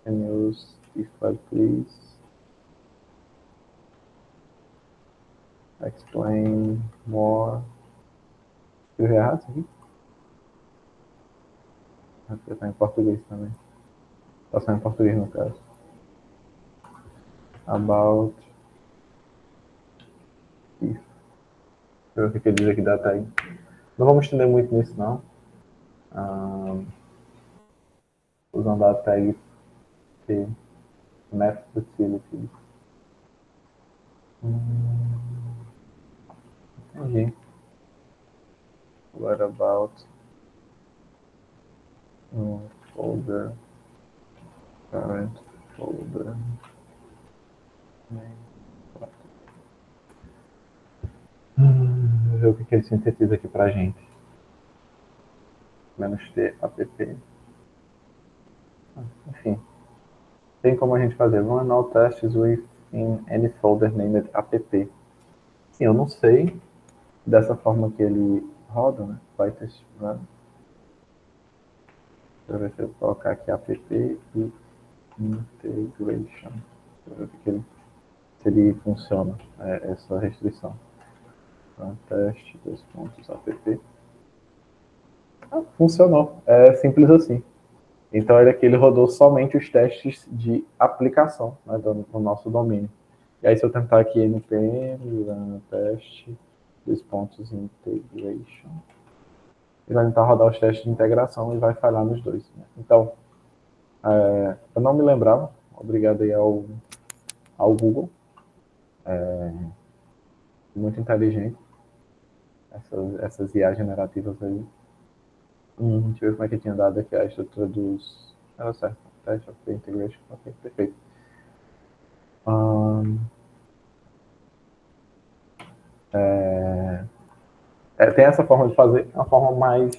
Can you use this file, please? Explain more. Escrevi errado isso aqui? Aqui tá em português também. Tá só em português no caso. About if. Deixa eu ver o que ele diz aqui da tag. Não vamos estender muito nisso não. Usando a tag T. Map Facilities. Entendi. What about folder, current folder, Vamos ver o que ele sintetiza aqui pra gente. -t app. Enfim, tem como a gente fazer run all tests within any folder named app. Sim, eu não sei dessa forma que ele roda, né? Vai test run. Deixa eu ver se eu colocar aqui app e integration. Deixa eu ver se ele funciona, essa restrição. Run test, app. Funcionou. É simples assim. Então, ele rodou somente os testes de aplicação, né, do nosso domínio. E aí, se eu tentar aqui npm, run teste, integration, ele vai tentar rodar os testes de integração e vai falhar nos dois. Né? Então, eu não me lembrava, obrigado aí ao Google, muito inteligente, essas IA generativas aí. Deixa eu ver como é que tinha dado aqui a estrutura dos... Era certo, teste, integration, ok, perfeito. Tem essa forma de fazer, uma forma mais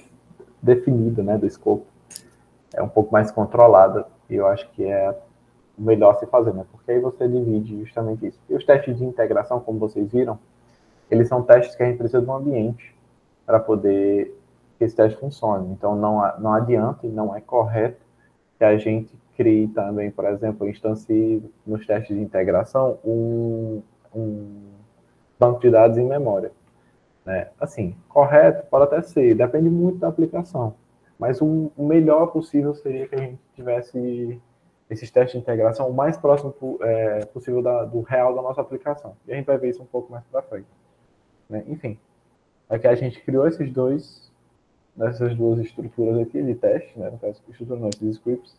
definida, né, do escopo. É um pouco mais controlada, e eu acho que é o melhor a se fazer, né, porque aí você divide justamente isso. E os testes de integração, como vocês viram, eles são testes que a gente precisa de um ambiente para poder que esse teste funcione. Então, não adianta e não é correto que a gente crie também, por exemplo, instancie nos testes de integração um banco de dados em memória. Né? Assim, correto pode até ser, depende muito da aplicação. Mas o melhor possível seria que a gente tivesse esses testes de integração o mais próximo possível do real da nossa aplicação. E a gente vai ver isso um pouco mais para frente. Né? Enfim, aqui a gente criou essas duas estruturas aqui de teste, né? No caso, estrutura não, esses scripts.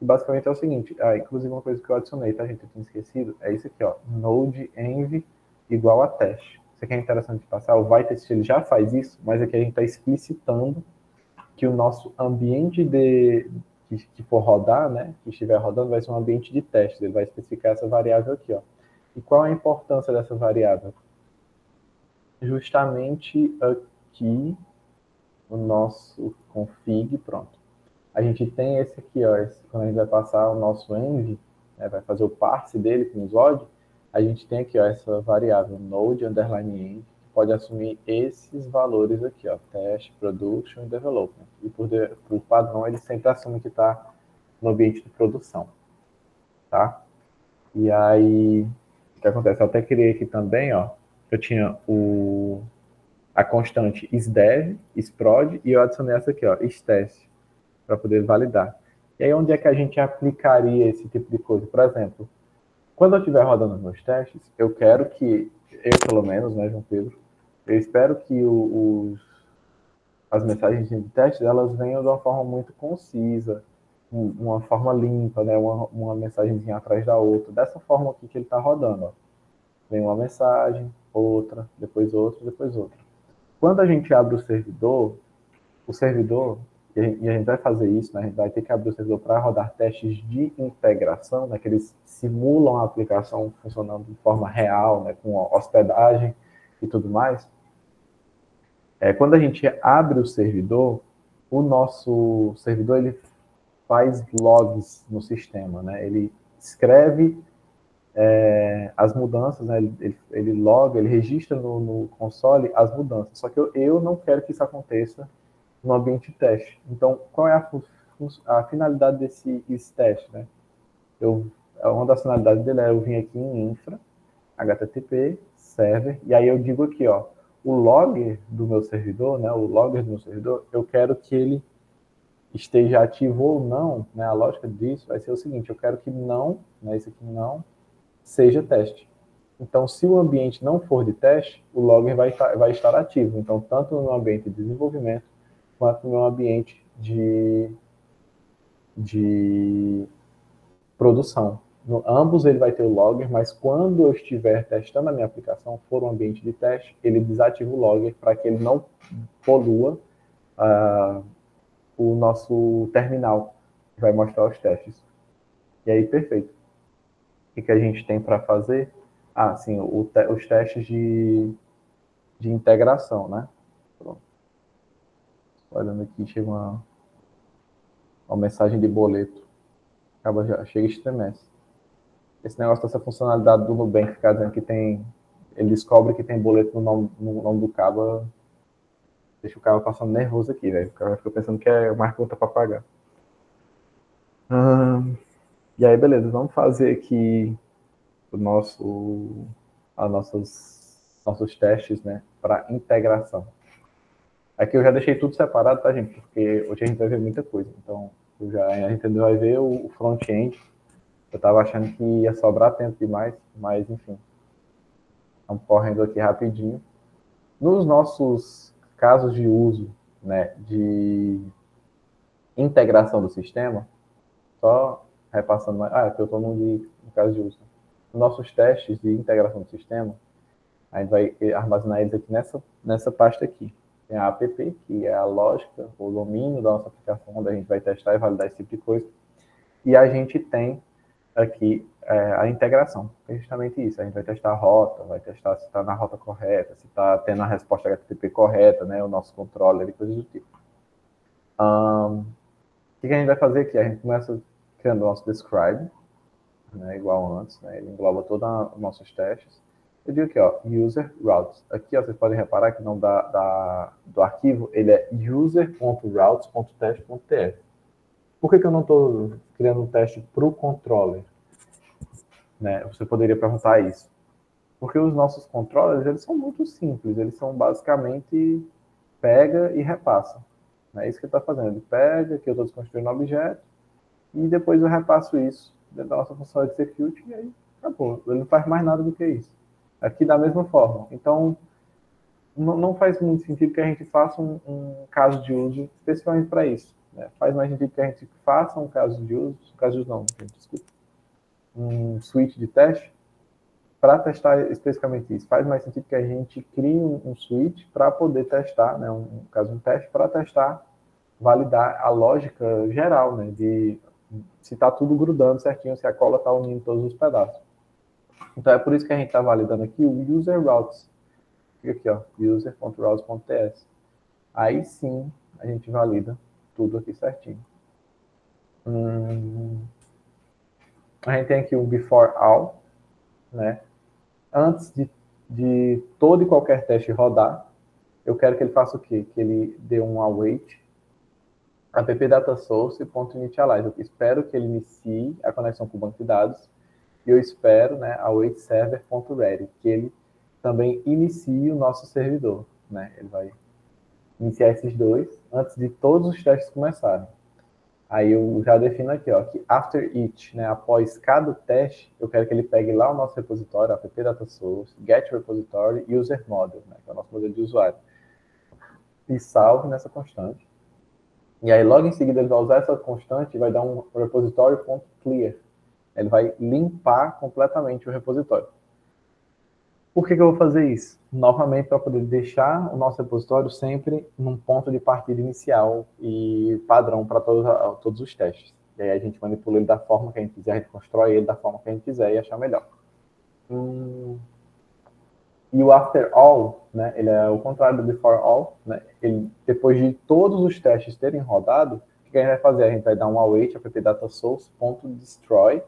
E basicamente é o seguinte, inclusive uma coisa que eu adicionei, tá, gente? Eu tinha esquecido, é isso aqui, ó, node env igual a teste. Isso aqui é interessante de passar, o Vitest ele já faz isso, mas aqui a gente está explicitando que o nosso ambiente que for rodar, né, que estiver rodando, vai ser um ambiente de teste, ele vai especificar essa variável aqui, ó. E qual a importância dessa variável? Justamente aqui, o nosso config, pronto. A gente tem esse aqui, ó, quando a gente vai passar o nosso env, né, vai fazer o parse dele com os log, a gente tem aqui, ó, essa variável node_env, que pode assumir esses valores aqui, ó, test, production e development. E por padrão, ele sempre assume que está no ambiente de produção, tá? E aí, o que acontece? Eu até criei aqui também, ó, eu tinha a constante isDev, isProd, e eu adicionei essa aqui, ó, isTest, para poder validar. E aí, onde é que a gente aplicaria esse tipo de coisa? Por exemplo, quando eu estiver rodando os meus testes, eu quero que, eu pelo menos, né, João Pedro, eu espero que as mensagens de teste, elas venham de uma forma muito concisa, uma forma limpa, né, uma mensagenzinha atrás da outra, dessa forma aqui que ele está rodando, ó. Vem uma mensagem, outra, depois outra, depois outra. Quando a gente abre o servidor, e a gente vai fazer isso, né? A gente vai ter que abrir o servidor para rodar testes de integração, né? Que eles simulam a aplicação funcionando de forma real, né? Com hospedagem e tudo mais. Quando a gente abre o nosso servidor ele faz logs no sistema, né? Ele escreve as mudanças, né? Ele loga, ele registra no console as mudanças. Só que eu não quero que isso aconteça no ambiente de teste. Então, qual é a finalidade desse teste, né? Uma das finalidades dele é eu vim aqui em infra, HTTP, server, e aí eu digo aqui, ó, o logger do meu servidor, né? O logger do meu servidor, eu quero que ele esteja ativo ou não, né? A lógica disso vai ser o seguinte, eu quero que não, né? Isso aqui não seja teste. Então, se o ambiente não for de teste, o logger vai estar ativo. Então, tanto no ambiente de desenvolvimento, quanto no ambiente de produção. Ambos ele vai ter o logger, mas quando eu estiver testando a minha aplicação, for um ambiente de teste, ele desativa o logger para que ele não polua o nosso terminal, que vai mostrar os testes. E aí, perfeito. O que a gente tem para fazer? Ah, sim, os testes de integração, né? Pronto. Olhando aqui, chega uma mensagem de boleto. Chega e estremece. Esse negócio dessa funcionalidade do Nubank ficar dizendo que tem... Ele descobre que tem boleto no nome do cabo, deixa o cara passando nervoso aqui, velho. O cara fica pensando que é mais conta para pagar. E aí, beleza, vamos fazer aqui nossos testes, né, para integração. Aqui eu já deixei tudo separado, tá, gente? Porque hoje a gente vai ver muita coisa. Então, a gente vai ver o front-end. Eu estava achando que ia sobrar tempo demais, mas enfim. Estamos correndo aqui rapidinho. Nos nossos casos de uso, né, de integração do sistema, só repassando mais. Aqui eu estou no caso de uso. Nos nossos testes de integração do sistema, a gente vai armazenar eles aqui nessa pasta aqui. Tem a app, que é a lógica, o domínio da nossa aplicação, onde a gente vai testar e validar esse tipo de coisa. E a gente tem aqui a integração, que é justamente isso. A gente vai testar a rota, vai testar se está na rota correta, se está tendo a resposta HTTP correta, né, o nosso controller e coisas do tipo. O que a gente vai fazer aqui? A gente começa criando o nosso describe, né, igual antes, né, ele engloba todos os nossos testes. Eu digo aqui, ó, user routes. Aqui, ó, vocês podem reparar que o nome do arquivo, ele é user.routes.test.tf. Por que eu não estou criando um teste para o controller? Né? Você poderia perguntar isso. Porque os nossos controllers, eles são muito simples. Eles são basicamente pega e repassa. É isso que ele está fazendo. Ele pega, que eu estou desconstruindo um objeto, e depois eu repasso isso dentro da nossa função execute, e aí acabou. Ele não faz mais nada do que isso. Aqui da mesma forma. Então, não faz muito sentido que a gente faça um caso de uso especificamente para isso. Né? Faz mais sentido que a gente faça um caso de uso, desculpa, um switch de teste para testar especificamente isso. Faz mais sentido que a gente crie um switch para poder testar, né, um teste para testar, validar a lógica geral, né, de se está tudo grudando certinho, se a cola está unindo todos os pedaços. Então é por isso que a gente está validando aqui o user routes. Fica aqui, ó, user.routes.ts. Aí sim a gente valida tudo aqui certinho. A gente tem aqui o before all, né? Antes de de todo e qualquer teste rodar, eu quero que ele faça o quê? Que ele dê um await app.dataSource.initialize. Eu espero que ele inicie a conexão com o banco de dados e eu espero, né, await server.ready, que ele também inicie o nosso servidor, né? Ele vai iniciar esses dois antes de todos os testes começarem. Aí eu já defino aqui, ó, que after each, né, após cada teste, eu quero que ele pegue lá o nosso repositório, app.dataSource, get repository, user model, né, que é o nosso modelo de usuário, e salve nessa constante. E aí logo em seguida ele vai usar essa constante e vai dar um repository.clear. Ele vai limpar completamente o repositório. Por que eu vou fazer isso? Novamente, para poder deixar o nosso repositório sempre num ponto de partida inicial e padrão para todos os testes. E aí a gente manipula ele da forma que a gente quiser, a gente constrói ele da forma que a gente quiser e achar melhor. E o after all, né, ele é o contrário do before all. Né, ele, depois de todos os testes terem rodado, o que a gente vai fazer? A gente vai dar um await app.dataSource.destroy.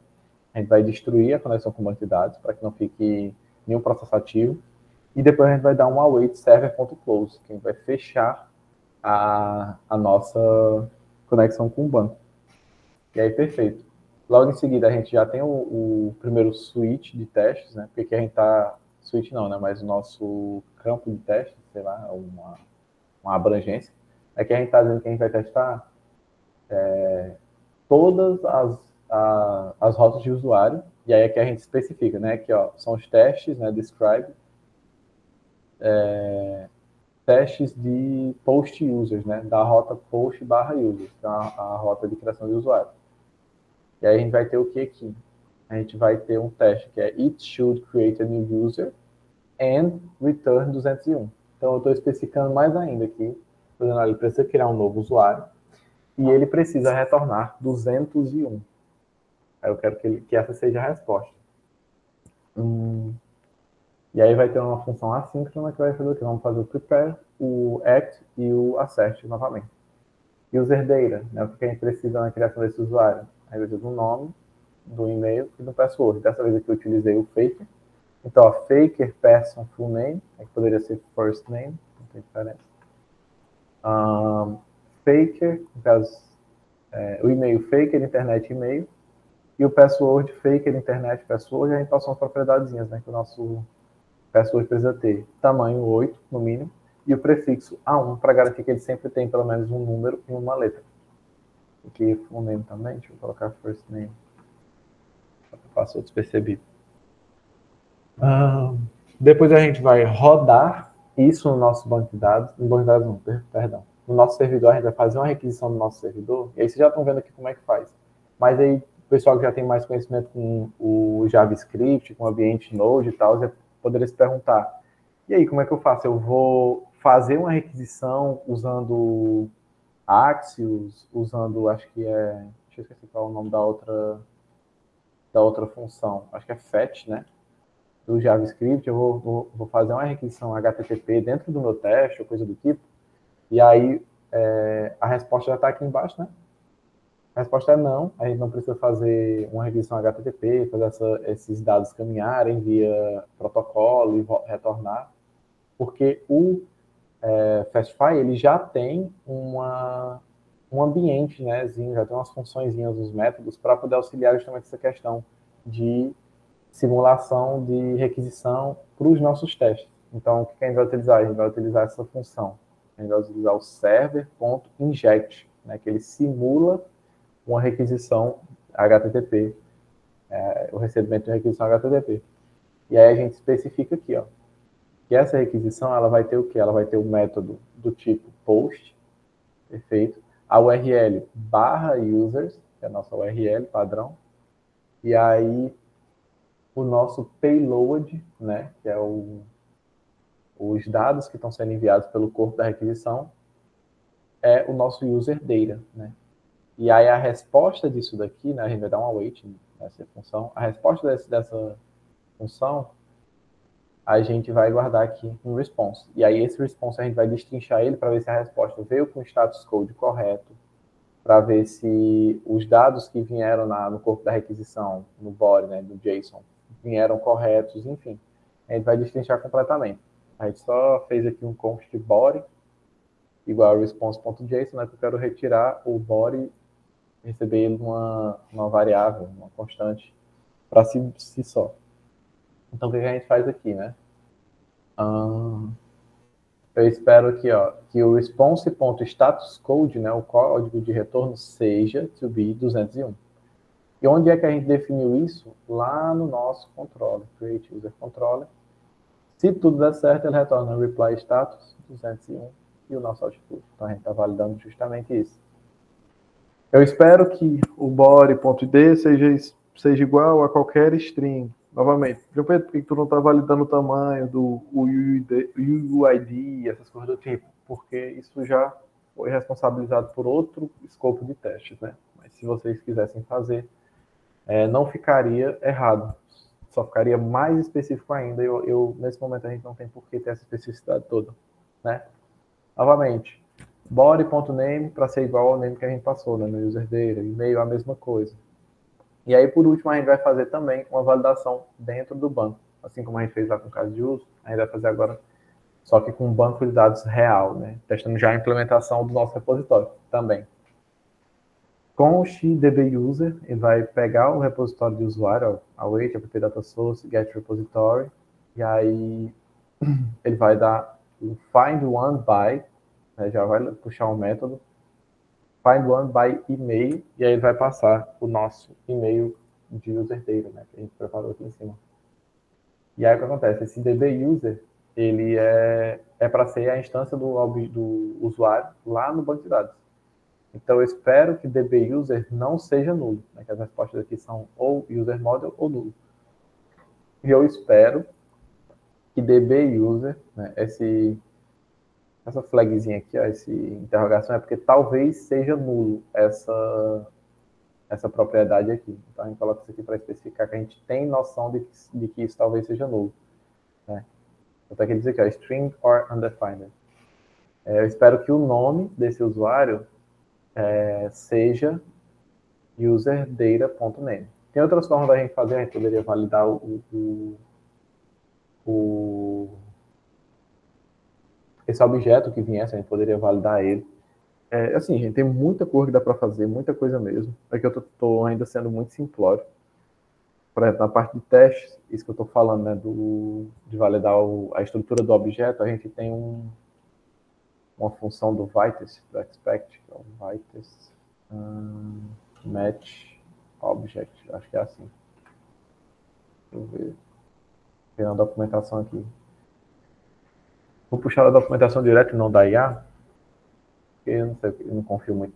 A gente vai destruir a conexão com o banco de dados para que não fique nenhum processo ativo. E depois a gente vai dar um await server.close, que a gente vai fechar a nossa conexão com o banco. E aí, perfeito. Logo em seguida, a gente já tem o primeiro switch de testes, né? Porque aqui a gente está... Switch não, né? Mas o nosso campo de testes, sei lá, uma abrangência. Aqui a gente está dizendo que a gente vai testar todas as rotas de usuário. E aí aqui a gente especifica, né? Que ó, são os testes, né? Describe. Testes de post users, né? Da rota post barra users, que é a rota de criação de usuário. E aí a gente vai ter o que aqui? A gente vai ter um teste que é it should create a new user and return 201. Então eu estou especificando mais ainda aqui. Ele precisa criar um novo usuário e ele precisa retornar 201. Aí eu quero que essa seja a resposta. E aí vai ter uma função assíncrona que vai fazer o quê? Vamos fazer o prepare, o act e o assert novamente. User data, né? O que a gente precisa na criação desse usuário? Aí eu digo o nome, do e-mail e do password. Dessa vez aqui eu utilizei o faker. Então, ó, faker person full name, que poderia ser first name, não tem diferença. Faker, no caso, o e-mail faker, internet e-mail, e o password faker, internet password, a gente passou umas propriedadezinhas, né, que o nosso password precisa ter tamanho 8, no mínimo, e o prefixo A1, para garantir que ele sempre tem pelo menos um número e uma letra. Aqui, full name também, deixa eu colocar first name, passou despercebido. Depois a gente vai rodar isso no nosso banco de dados, no banco de dados não, perdão, no nosso servidor, a gente vai fazer uma requisição no nosso servidor, e aí vocês já estão vendo aqui como é que faz. Mas aí, o pessoal que já tem mais conhecimento com o JavaScript, com o ambiente Node e tal, já poderia se perguntar, e aí, como é que eu faço? Eu vou fazer uma requisição usando Axios, usando, acho que é, deixa eu esquecer qual é o nome da outra função, acho que é fetch, né? Do JavaScript, eu vou fazer uma requisição HTTP dentro do meu teste, ou coisa do tipo, e aí a resposta já está aqui embaixo, né? A resposta é não, a gente não precisa fazer uma requisição HTTP, fazer esses dados caminharem via protocolo e retornar, porque o Fastify, ele já tem um ambiente, né, já tem umas funçõezinhas, uns métodos, para poder auxiliar justamente essa questão de simulação de requisição para os nossos testes. Então, o que a gente vai utilizar? A gente vai utilizar essa função. A gente vai utilizar o server.inject, né, que ele simula uma requisição HTTP, o recebimento de requisição HTTP. E aí a gente especifica aqui, ó, que essa requisição ela vai ter o quê? Ela vai ter o método do tipo post, perfeito, a URL /users, que é a nossa URL padrão, e aí o nosso payload, né, que é os dados que estão sendo enviados pelo corpo da requisição, é o nosso user data, né? E aí a resposta disso daqui, né, a gente vai dar um await nessa função, a resposta dessa função, a gente vai guardar aqui um response. E aí esse response a gente vai destrinchar ele para ver se a resposta veio com o status code correto, para ver se os dados que vieram no corpo da requisição, no body, né, do JSON, vieram corretos, enfim. A a gente vai destrinchar completamente. A gente só fez aqui um const body igual a response.json, né, que eu quero retirar o body, receber ele uma variável, uma constante, para si só. Então, o que a gente faz aqui, né? Eu espero aqui, ó, que o response.statuscode, né, o código de retorno, seja to be 201. E onde é que a gente definiu isso? Lá no nosso controller, create user controller. Se tudo der certo, ele retorna reply status 201 e o nosso output. Então, a gente está validando justamente isso. Eu espero que o body.id seja igual a qualquer string. Novamente, por que tu não está validando o tamanho do UID, essas coisas do tipo? Porque isso já foi responsabilizado por outro escopo de testes, né? Mas se vocês quisessem fazer, não ficaria errado. Só ficaria mais específico ainda. Nesse momento, a gente não tem por que ter essa especificidade toda, né? Novamente, body.name para ser igual ao name que a gente passou, né, no user data, e-mail a mesma coisa. E aí, por último, a gente vai fazer também uma validação dentro do banco. Assim como a gente fez lá com o caso de uso, a gente vai fazer agora, só que com um banco de dados real, né? Testando já a implementação do nosso repositório também. Com o xdbuser, ele vai pegar o repositório de usuário, await, app data source, get repository, e aí ele vai dar o find one by, né, já vai puxar um método, find one by e-mail, e aí ele vai passar o nosso e-mail de user data, né, que a gente preparou aqui em cima. E aí o que acontece? Esse dbuser, ele é para ser a instância do usuário lá no banco de dados. Então eu espero que dbuser não seja nulo, né, que as respostas aqui são ou user model ou nulo. E eu espero que dbuser, né, essa flagzinha aqui, ó, essa interrogação, é porque talvez seja nulo essa propriedade aqui. Então a gente coloca isso aqui para especificar que a gente tem noção de que isso talvez seja nulo, né? Então aqui dizer aqui, ó, string or undefined. Eu espero que o nome desse usuário seja userdata.name. Tem outras formas da gente fazer, a gente poderia validar esse objeto que viesse, a gente poderia validar ele. Assim, gente, tem muita coisa que dá para fazer, muita coisa mesmo. Aqui eu estou ainda sendo muito simplório. Por exemplo, na parte de testes, isso que eu estou falando, né, de validar a estrutura do objeto, a gente tem uma função do Vitesse, do expect, que é o Vitesse match object, acho que é assim. Deixa eu ver. Tem uma documentação aqui. Vou puxar a documentação direto, não da IA, porque eu não sei, eu não confio muito.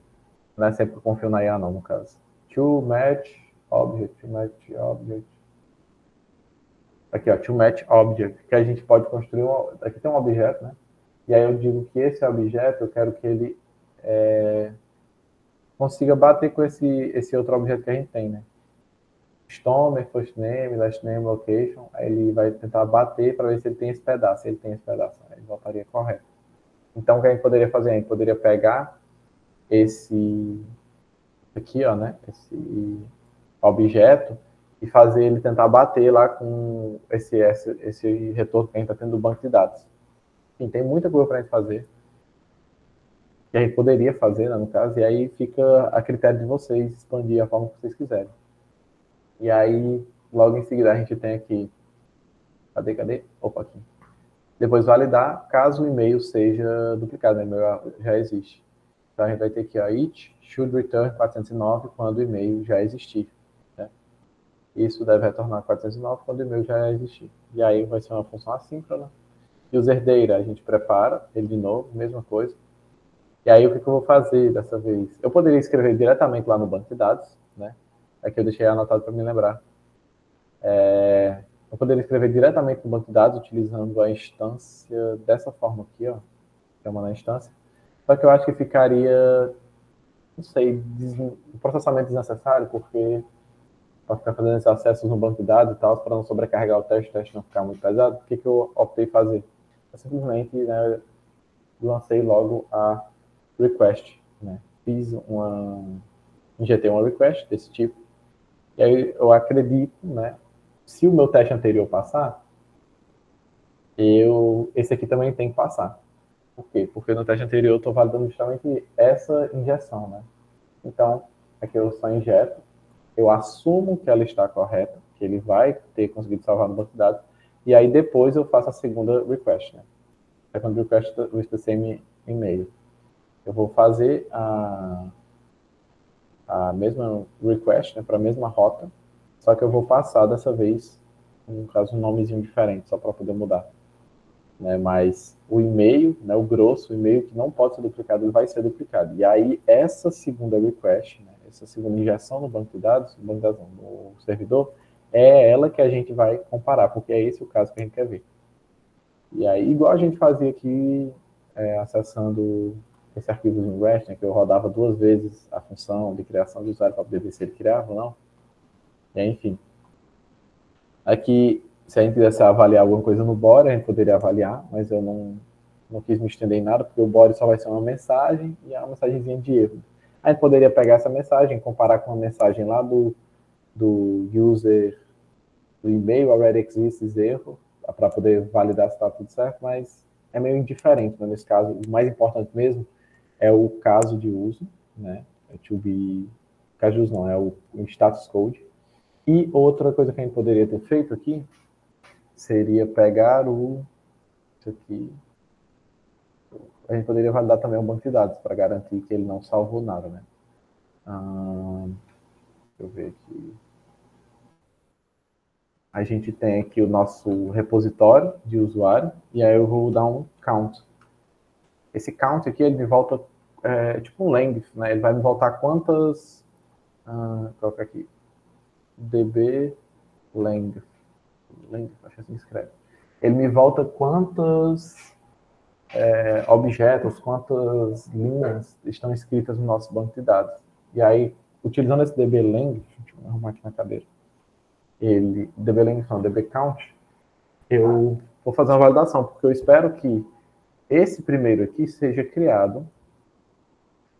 Não é sempre que eu confio na IA, não, no caso. To match object. Aqui, ó, to match object, que a gente pode construir. Aqui tem um objeto, né? E aí eu digo que esse objeto, eu quero que ele consiga bater com esse outro objeto que a gente tem, né? Stomer, first name, last name, location. Aí ele vai tentar bater para ver se ele tem esse pedaço. Se ele tem esse pedaço, aí ele voltaria correto. Então, o que a gente poderia fazer? A gente poderia pegar esse aqui, ó, né? Esse objeto e fazer ele tentar bater lá com esse retorno que a gente está tendo do banco de dados. Enfim, tem muita coisa para a gente fazer. Que a gente poderia fazer, né, no caso, e aí fica a critério de vocês expandir a forma que vocês quiserem. E aí, logo em seguida, a gente tem aqui... Cadê? Opa, aqui. Depois validar, caso o e-mail seja duplicado, né? O e-mail já existe. Então, a gente vai ter aqui, ó, it should return 409 quando o e-mail já existir. Né? Isso deve retornar 409 quando o e-mail já existir. E aí vai ser uma função assíncrona. User data, a gente prepara ele de novo, mesma coisa. E aí, o que eu vou fazer dessa vez? Eu poderia escrever diretamente lá no banco de dados, né? Aqui eu deixei anotado para me lembrar. Eu poderia escrever diretamente no banco de dados utilizando a instância dessa forma aqui, ó, chamando a instância. Só que eu acho que ficaria, não sei, um processamento desnecessário, porque para ficar fazendo esses acessos no banco de dados e tal, para não sobrecarregar o teste não ficar muito pesado, o que eu optei fazer? Eu simplesmente, né, lancei logo a request, né? Injetei uma request desse tipo, e aí eu acredito, né, se o meu teste anterior passar, esse aqui também tem que passar. Por quê? Porque no teste anterior eu estou validando justamente essa injeção, né? Então, aqui eu só injeto, eu assumo que ela está correta, que ele vai ter conseguido salvar no banco de dados, e aí depois eu faço a segunda request, né? Second request with the same email. Eu vou fazer a mesma request, né, para a mesma rota, só que eu vou passar dessa vez, no caso, um nomezinho diferente, só para poder mudar. Né, mas o e-mail, né, o grosso, o e-mail que não pode ser duplicado, ele vai ser duplicado. E aí, essa segunda request, né, essa segunda injeção no banco de dados, no servidor, é ela que a gente vai comparar, porque é esse o caso que a gente quer ver. E aí, igual a gente fazia aqui, acessando esse arquivo em REST, né, que eu rodava 2 vezes a função de criação de usuário para poder ver se ele criava ou não. E aí, enfim. Aqui, se a gente quisesse avaliar alguma coisa no body, a gente poderia avaliar, mas eu não quis me estender em nada, porque o body só vai ser uma mensagem e é uma mensagenzinha de erro. A gente poderia pegar essa mensagem, comparar com uma mensagem lá do user, do e-mail, already exists erro, para poder validar se está tudo certo, mas é meio indiferente, né? Nesse caso, o mais importante mesmo é o caso de uso, né? É to be, caso de uso não, é o status code. E outra coisa que a gente poderia ter feito aqui seria pegar isso aqui. A gente poderia validar também o banco de dados para garantir que ele não salvou nada, né? Deixa eu ver aqui. A gente tem aqui o nosso repositório de usuário e aí eu vou dar um count. Esse count aqui, ele me volta tipo um length, né? Ele vai me voltar quantas... coloca aqui. db length. Length, acho que assim escreve. Ele me volta quantos objetos, quantas linhas estão escritas no nosso banco de dados. E aí, utilizando esse db length, deixa eu arrumar aqui na cadeira, db length não, db count, eu vou fazer uma validação, porque eu espero que esse primeiro aqui seja criado,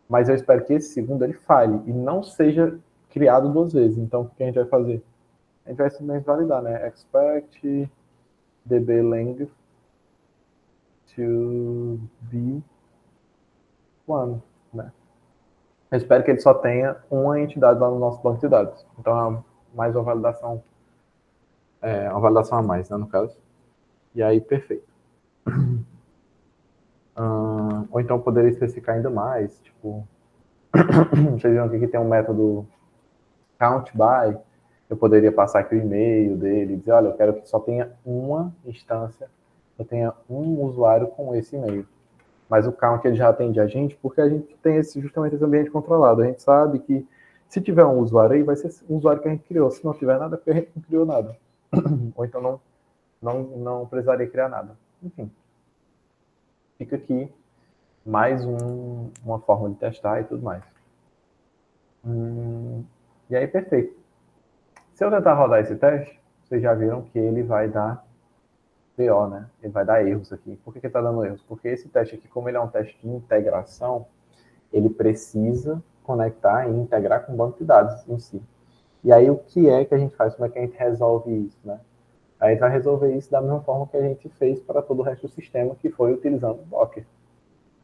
mas eu espero que esse segundo ele falhe e não seja criado 2 vezes. Então, o que a gente vai fazer? A gente vai simplesmente validar, né? Expect db length to be 1, né? Eu espero que ele só tenha uma entidade lá no nosso banco de dados. Então, é mais uma validação a mais, né, no caso. E aí, perfeito. Ou então, poderia especificar ainda mais, tipo, vocês viram que aqui tem um método count by, eu poderia passar aqui o e-mail dele e dizer, olha, eu quero que só tenha uma instância, eu tenha um usuário com esse e-mail. Mas o count ele já atende a gente, porque a gente tem justamente esse ambiente controlado. A gente sabe que se tiver um usuário aí, vai ser um usuário que a gente criou. Se não tiver nada, é porque a gente não criou nada. Ou então não precisaria criar nada. Enfim. Fica aqui mais uma forma de testar e tudo mais. E aí, perfeito. Se eu tentar rodar esse teste, vocês já viram que ele vai dar PO, né? Ele vai dar erros aqui. Por que ele está dando erros? Porque esse teste aqui, como ele é um teste de integração, ele precisa conectar e integrar com o banco de dados em si. E aí, o que é que a gente faz? Como é que a gente resolve isso, né? Aí a gente vai resolver isso da mesma forma que a gente fez para todo o resto do sistema, que foi utilizando o Docker.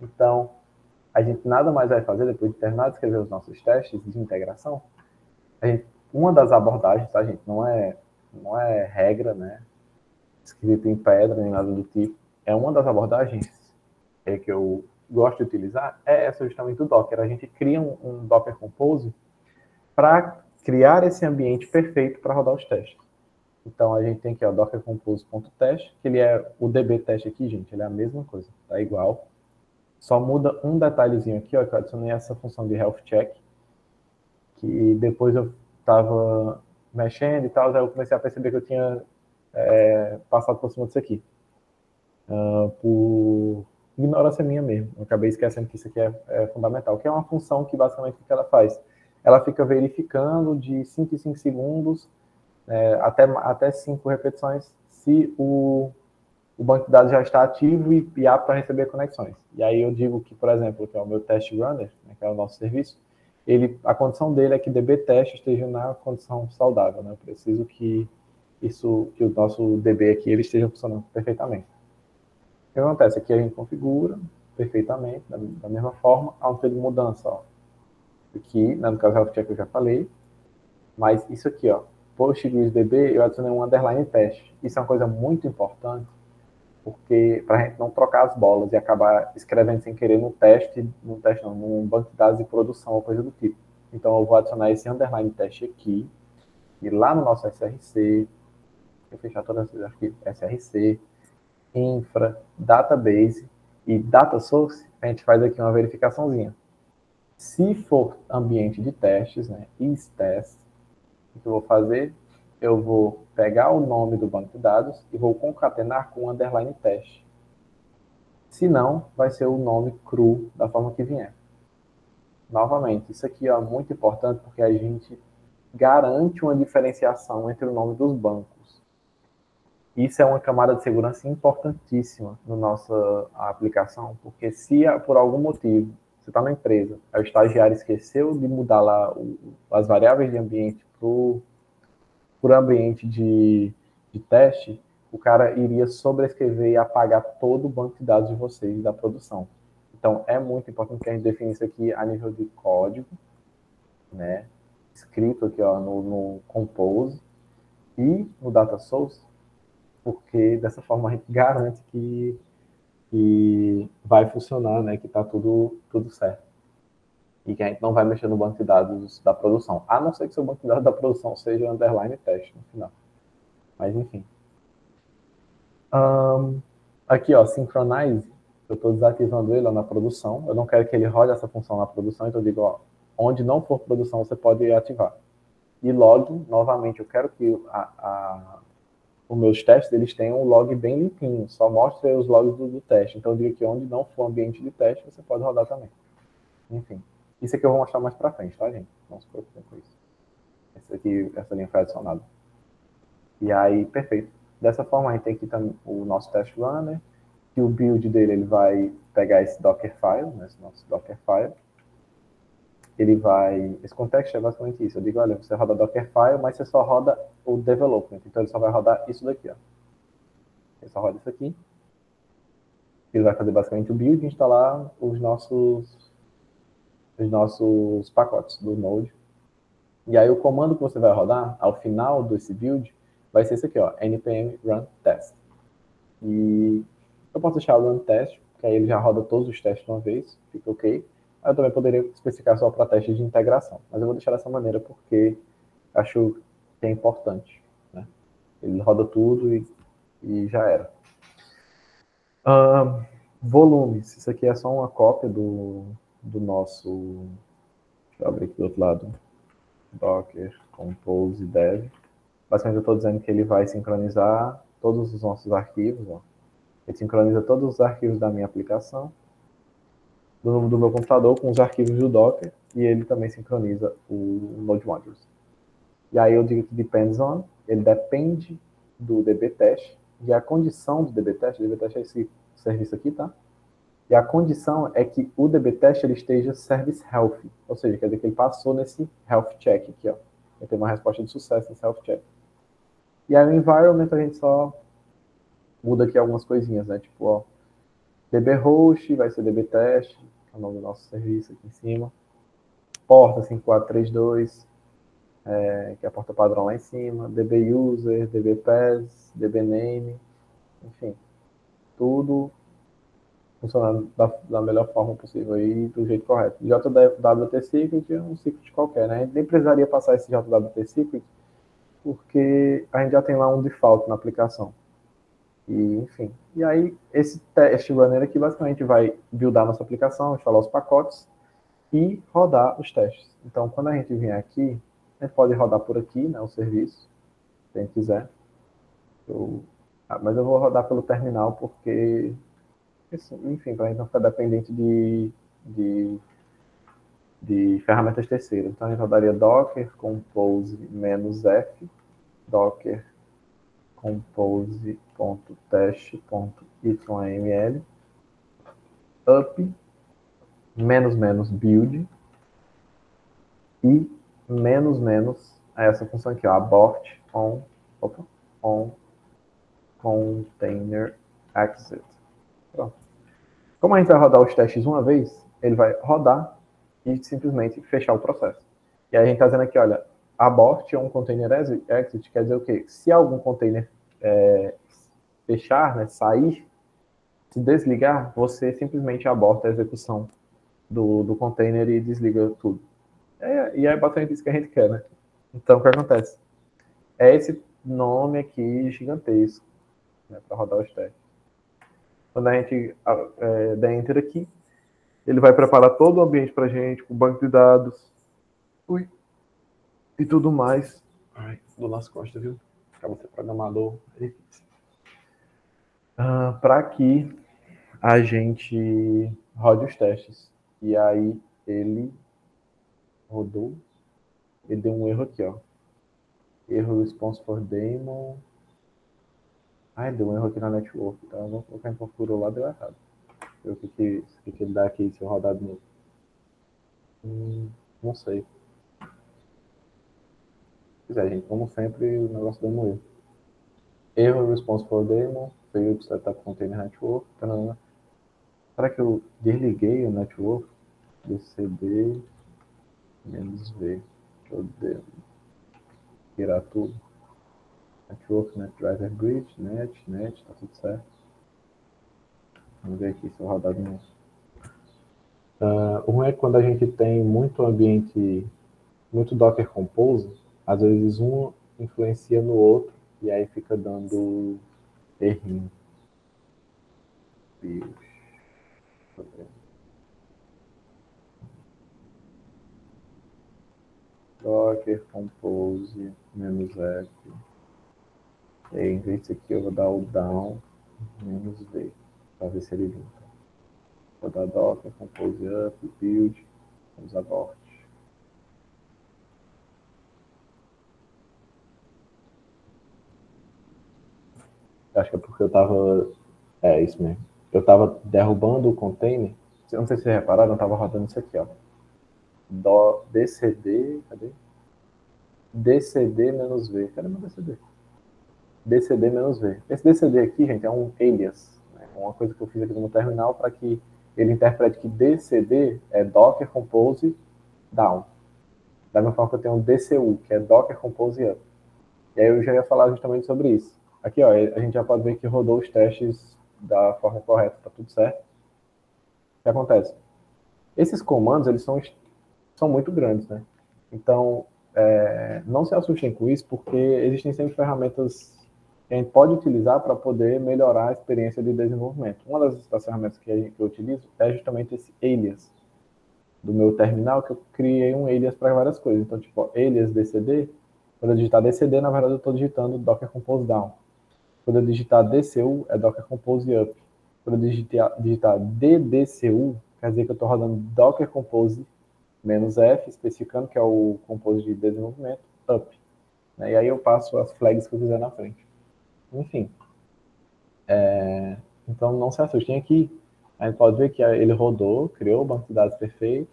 Então, a gente nada mais vai fazer, depois de terminar de escrever os nossos testes de integração, uma das abordagens, tá, gente? Não é regra, né? Escrito em pedra, nem nada do tipo. É uma das abordagens que eu gosto de utilizar, é essa justamente do Docker. A gente cria um Docker Compose para criar esse ambiente perfeito para rodar os testes. Então, a gente tem aqui o Docker Compose.test, que ele é o DB teste aqui, gente, ele é a mesma coisa, tá igual. Só muda um detalhezinho aqui, ó, que eu adicionei essa função de health check, que depois eu estava mexendo e tal, aí eu comecei a perceber que eu tinha passado por cima disso aqui. Por ignorância minha mesmo. Eu acabei esquecendo que isso aqui é fundamental, que é uma função que basicamente o que ela faz? Ela fica verificando de 5 em 5 segundos, até 5 repetições, se o banco de dados já está ativo e apto a receber conexões. E aí eu digo que, por exemplo, que é o meu test runner, né, que é o nosso serviço, a condição dele é que DB teste esteja na condição saudável, né? Eu preciso que o nosso DB aqui ele esteja funcionando perfeitamente. O que acontece? Aqui a gente configura perfeitamente, da mesma forma, a não ter de mudança. Ó. Aqui, né, no caso health check eu já falei, mas isso aqui, ó, PostgreSDB, eu adicionei um underline teste. Isso é uma coisa muito importante, porque para a gente não trocar as bolas e acabar escrevendo sem querer no teste não, num banco de dados de produção ou coisa do tipo. Então eu vou adicionar esse underline teste aqui, e lá no nosso SRC, eu fechar todas as arquivos, SRC, infra, database e data source, a gente faz aqui uma verificaçãozinha. Se for ambiente de testes, né, is-test, o que eu vou fazer? Eu vou pegar o nome do banco de dados e vou concatenar com o underline teste. Se não, vai ser o nome cru da forma que vier. Novamente, isso aqui é muito importante porque a gente garante uma diferenciação entre o nome dos bancos. Isso é uma camada de segurança importantíssima na nossa aplicação, porque se por algum motivo você está na empresa, o estagiário esqueceu de mudar lá as variáveis de ambiente para o ambiente de teste, o cara iria sobrescrever e apagar todo o banco de dados de vocês da produção. Então, é muito importante que a gente defina isso aqui a nível de código, né? Escrito aqui ó, no Compose e no Data Source, porque dessa forma a gente garante que vai funcionar, né? Que está tudo certo. E que a gente não vai mexer no banco de dados da produção. A não ser que seu banco de dados da produção seja underline teste no final. Mas enfim. Aqui, ó, Synchronize. Eu estou desativando ele lá na produção. Eu não quero que ele rode essa função na produção, então eu digo, ó, onde não for produção, você pode ativar. E log, novamente, eu quero que os meus testes eles tenham um log bem limpinho, só mostre os logs do teste. Então eu digo que onde não for ambiente de teste, você pode rodar também. Enfim, isso aqui eu vou mostrar mais para frente, tá, gente? Não se preocupem com isso. Essa linha foi adicionada. E aí, perfeito. Dessa forma, a gente tem aqui também o nosso test runner, que o build dele ele vai pegar esse Dockerfile, né, esse nosso Dockerfile. Ele vai... Esse context é basicamente isso. Eu digo, olha, você roda Dockerfile, mas você só roda o development. Então, ele só vai rodar isso daqui, ó. Ele só roda isso aqui. Ele vai fazer basicamente o build e instalar os nossos pacotes do Node. E aí, o comando que você vai rodar, ao final desse build, vai ser esse aqui, ó, npm run test. E eu posso deixar o run test, que aí ele já roda todos os testes de uma vez, fica ok. Aí eu também poderia especificar só para testes de integração, mas eu vou deixar dessa maneira porque acho que é importante, né? Ele roda tudo e já era. Volumes, isso aqui é só uma cópia do nosso, deixa eu abrir aqui do outro lado, Docker, Compose, Dev. Basicamente eu estou dizendo que ele vai sincronizar todos os nossos arquivos, ó. Ele sincroniza todos os arquivos da minha aplicação, do meu computador com os arquivos do Docker, e ele também sincroniza o Node Modules. E aí eu digo que depends on, ele depende do dbtest, e a condição do dbtest é esse serviço aqui, tá? E a condição é que o dbtest ele esteja service healthy, ou seja, quer dizer que ele passou nesse health check aqui, ó. Ele tem uma resposta de sucesso nesse health check. E aí o environment a gente só muda aqui algumas coisinhas, né? Tipo, ó, dbhost vai ser dbtest, é o nome do nosso serviço aqui em cima. Porta 5432, que é a porta padrão lá em cima. dbuser, dbpass, dbname, enfim. Tudo funcionando da melhor forma possível e do jeito correto. JWT Secret é um secret qualquer, né? A gente nem precisaria passar esse JWT Secret porque a gente já tem lá um default na aplicação. E, enfim. E aí, esse test runner aqui basicamente vai buildar nossa aplicação, instalar os pacotes e rodar os testes. Então, quando a gente vier aqui, a gente pode rodar por aqui, né, o serviço, se a gente quiser. Mas eu vou rodar pelo terminal porque, enfim, para a gente não ficar dependente de ferramentas terceiras. Então, a gente rodaria docker compose -f, docker compose.test.yml up --build e essa função aqui, ó, abort on container exit. Pronto. Como a gente vai rodar os testes uma vez, ele vai rodar e simplesmente fechar o processo. E aí a gente está dizendo aqui, olha, abort um container exit quer dizer o quê? Se algum container fechar, né, sair, se desligar, você simplesmente aborta a execução do container e desliga tudo. E é basicamente isso que a gente quer, né? Então, o que acontece? É esse nome aqui gigantesco, né, para rodar os testes. Quando a gente der Enter aqui, ele vai preparar todo o ambiente para a gente, com banco de dados, e tudo mais. Ai, dor nas costas, viu? Acaba ser programador. Para que a gente rode os testes. E aí ele rodou, ele deu um erro aqui, ó. Erro response for daemon. Ai, deu um erro aqui na network, tá? Vamos colocar em configurou lá, deu errado. Ver o que ele dá aqui se eu rodar de novo. Não sei. Pois é, gente, como sempre, o negócio deu um erro. Erro response for daemon, failed to setup container network. Tarana. Será que eu desliguei o network? DCD menos V. Deixa eu tirar tudo. Network, net driver bridge, net, tá tudo certo. Vamos ver aqui se eu rodar de novo. O ruim é que quando a gente tem muito ambiente, muito Docker Compose, às vezes um influencia no outro e aí fica dando errinho. Docker Compose menos F. E aí, em vez disso aqui, eu vou dar o down menos V, para ver se ele limpa. Vou dar Docker Compose up, build, vamos abort. Acho que é porque eu tava. É isso mesmo. Eu tava derrubando o container. Eu não sei se vocês repararam, eu tava rodando isso aqui, ó. DCD. Cadê? DCD menos V. Cadê meu DCD? DCD menos V. Esse DCD aqui, gente, é um alias. Né? Uma coisa que eu fiz aqui no meu terminal para que ele interprete que DCD é Docker Compose Down. Da mesma forma que eu tenho um DCU, que é Docker Compose Up. E aí eu já ia falar justamente sobre isso. Aqui, ó, a gente já pode ver que rodou os testes da forma correta, tá tudo certo. O que acontece? Esses comandos, eles são muito grandes, né? Então, não se assustem com isso, porque existem sempre ferramentas que a gente pode utilizar para poder melhorar a experiência de desenvolvimento. Uma das ferramentas que eu utilizo é justamente esse alias do meu terminal, que eu criei um alias para várias coisas. Então, tipo, alias DCD, quando eu digitar DCD, na verdade eu estou digitando Docker Compose Down. Quando eu digitar DCU, é Docker Compose Up. Quando eu digitar DDCU, quer dizer que eu estou rodando Docker Compose menos F, especificando que é o Compose de desenvolvimento, Up. E aí eu passo as flags que eu quiser na frente. Enfim. Então não se assustem aqui. A gente pode ver que ele rodou, criou o banco de dados perfeito,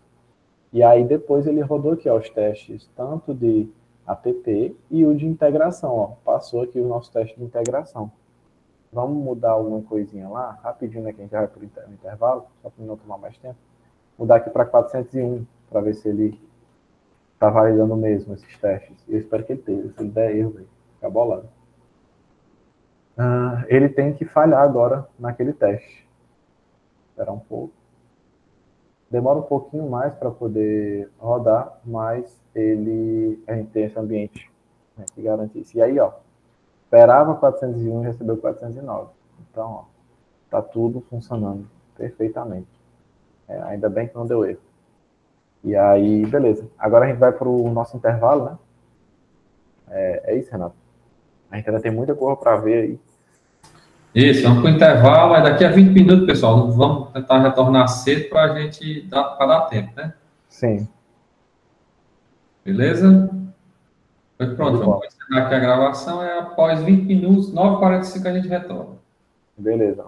e aí depois ele rodou aqui ó, os testes, tanto de app e o de integração. Ó. Passou aqui o nosso teste de integração. Vamos mudar alguma coisinha lá, rapidinho, né, que a gente já vai para o intervalo, só para não tomar mais tempo. Mudar aqui para 401, para ver se ele está validando mesmo esses testes. Eu espero que ele esteja. Se ele der erro, véio, fica bolado. Ele tem que falhar agora naquele teste. Esperar um pouco. Demora um pouquinho mais para poder rodar, mas a gente tem esse ambiente, né, que garante isso. E aí, ó, esperava 401 e recebeu 409. Então, ó, tá tudo funcionando perfeitamente. Ainda bem que não deu erro. E aí, beleza. Agora a gente vai para o nosso intervalo, né? É isso, Renato. A gente ainda tem muita coisa para ver aí. Isso, vamos para o intervalo, aí daqui a 20 minutos, pessoal, vamos tentar retornar cedo para a gente dar tempo, né? Sim. Beleza? Pois pronto, vamos encerrar aqui a gravação, após 20 minutos, 9h45 a gente retorna. Beleza.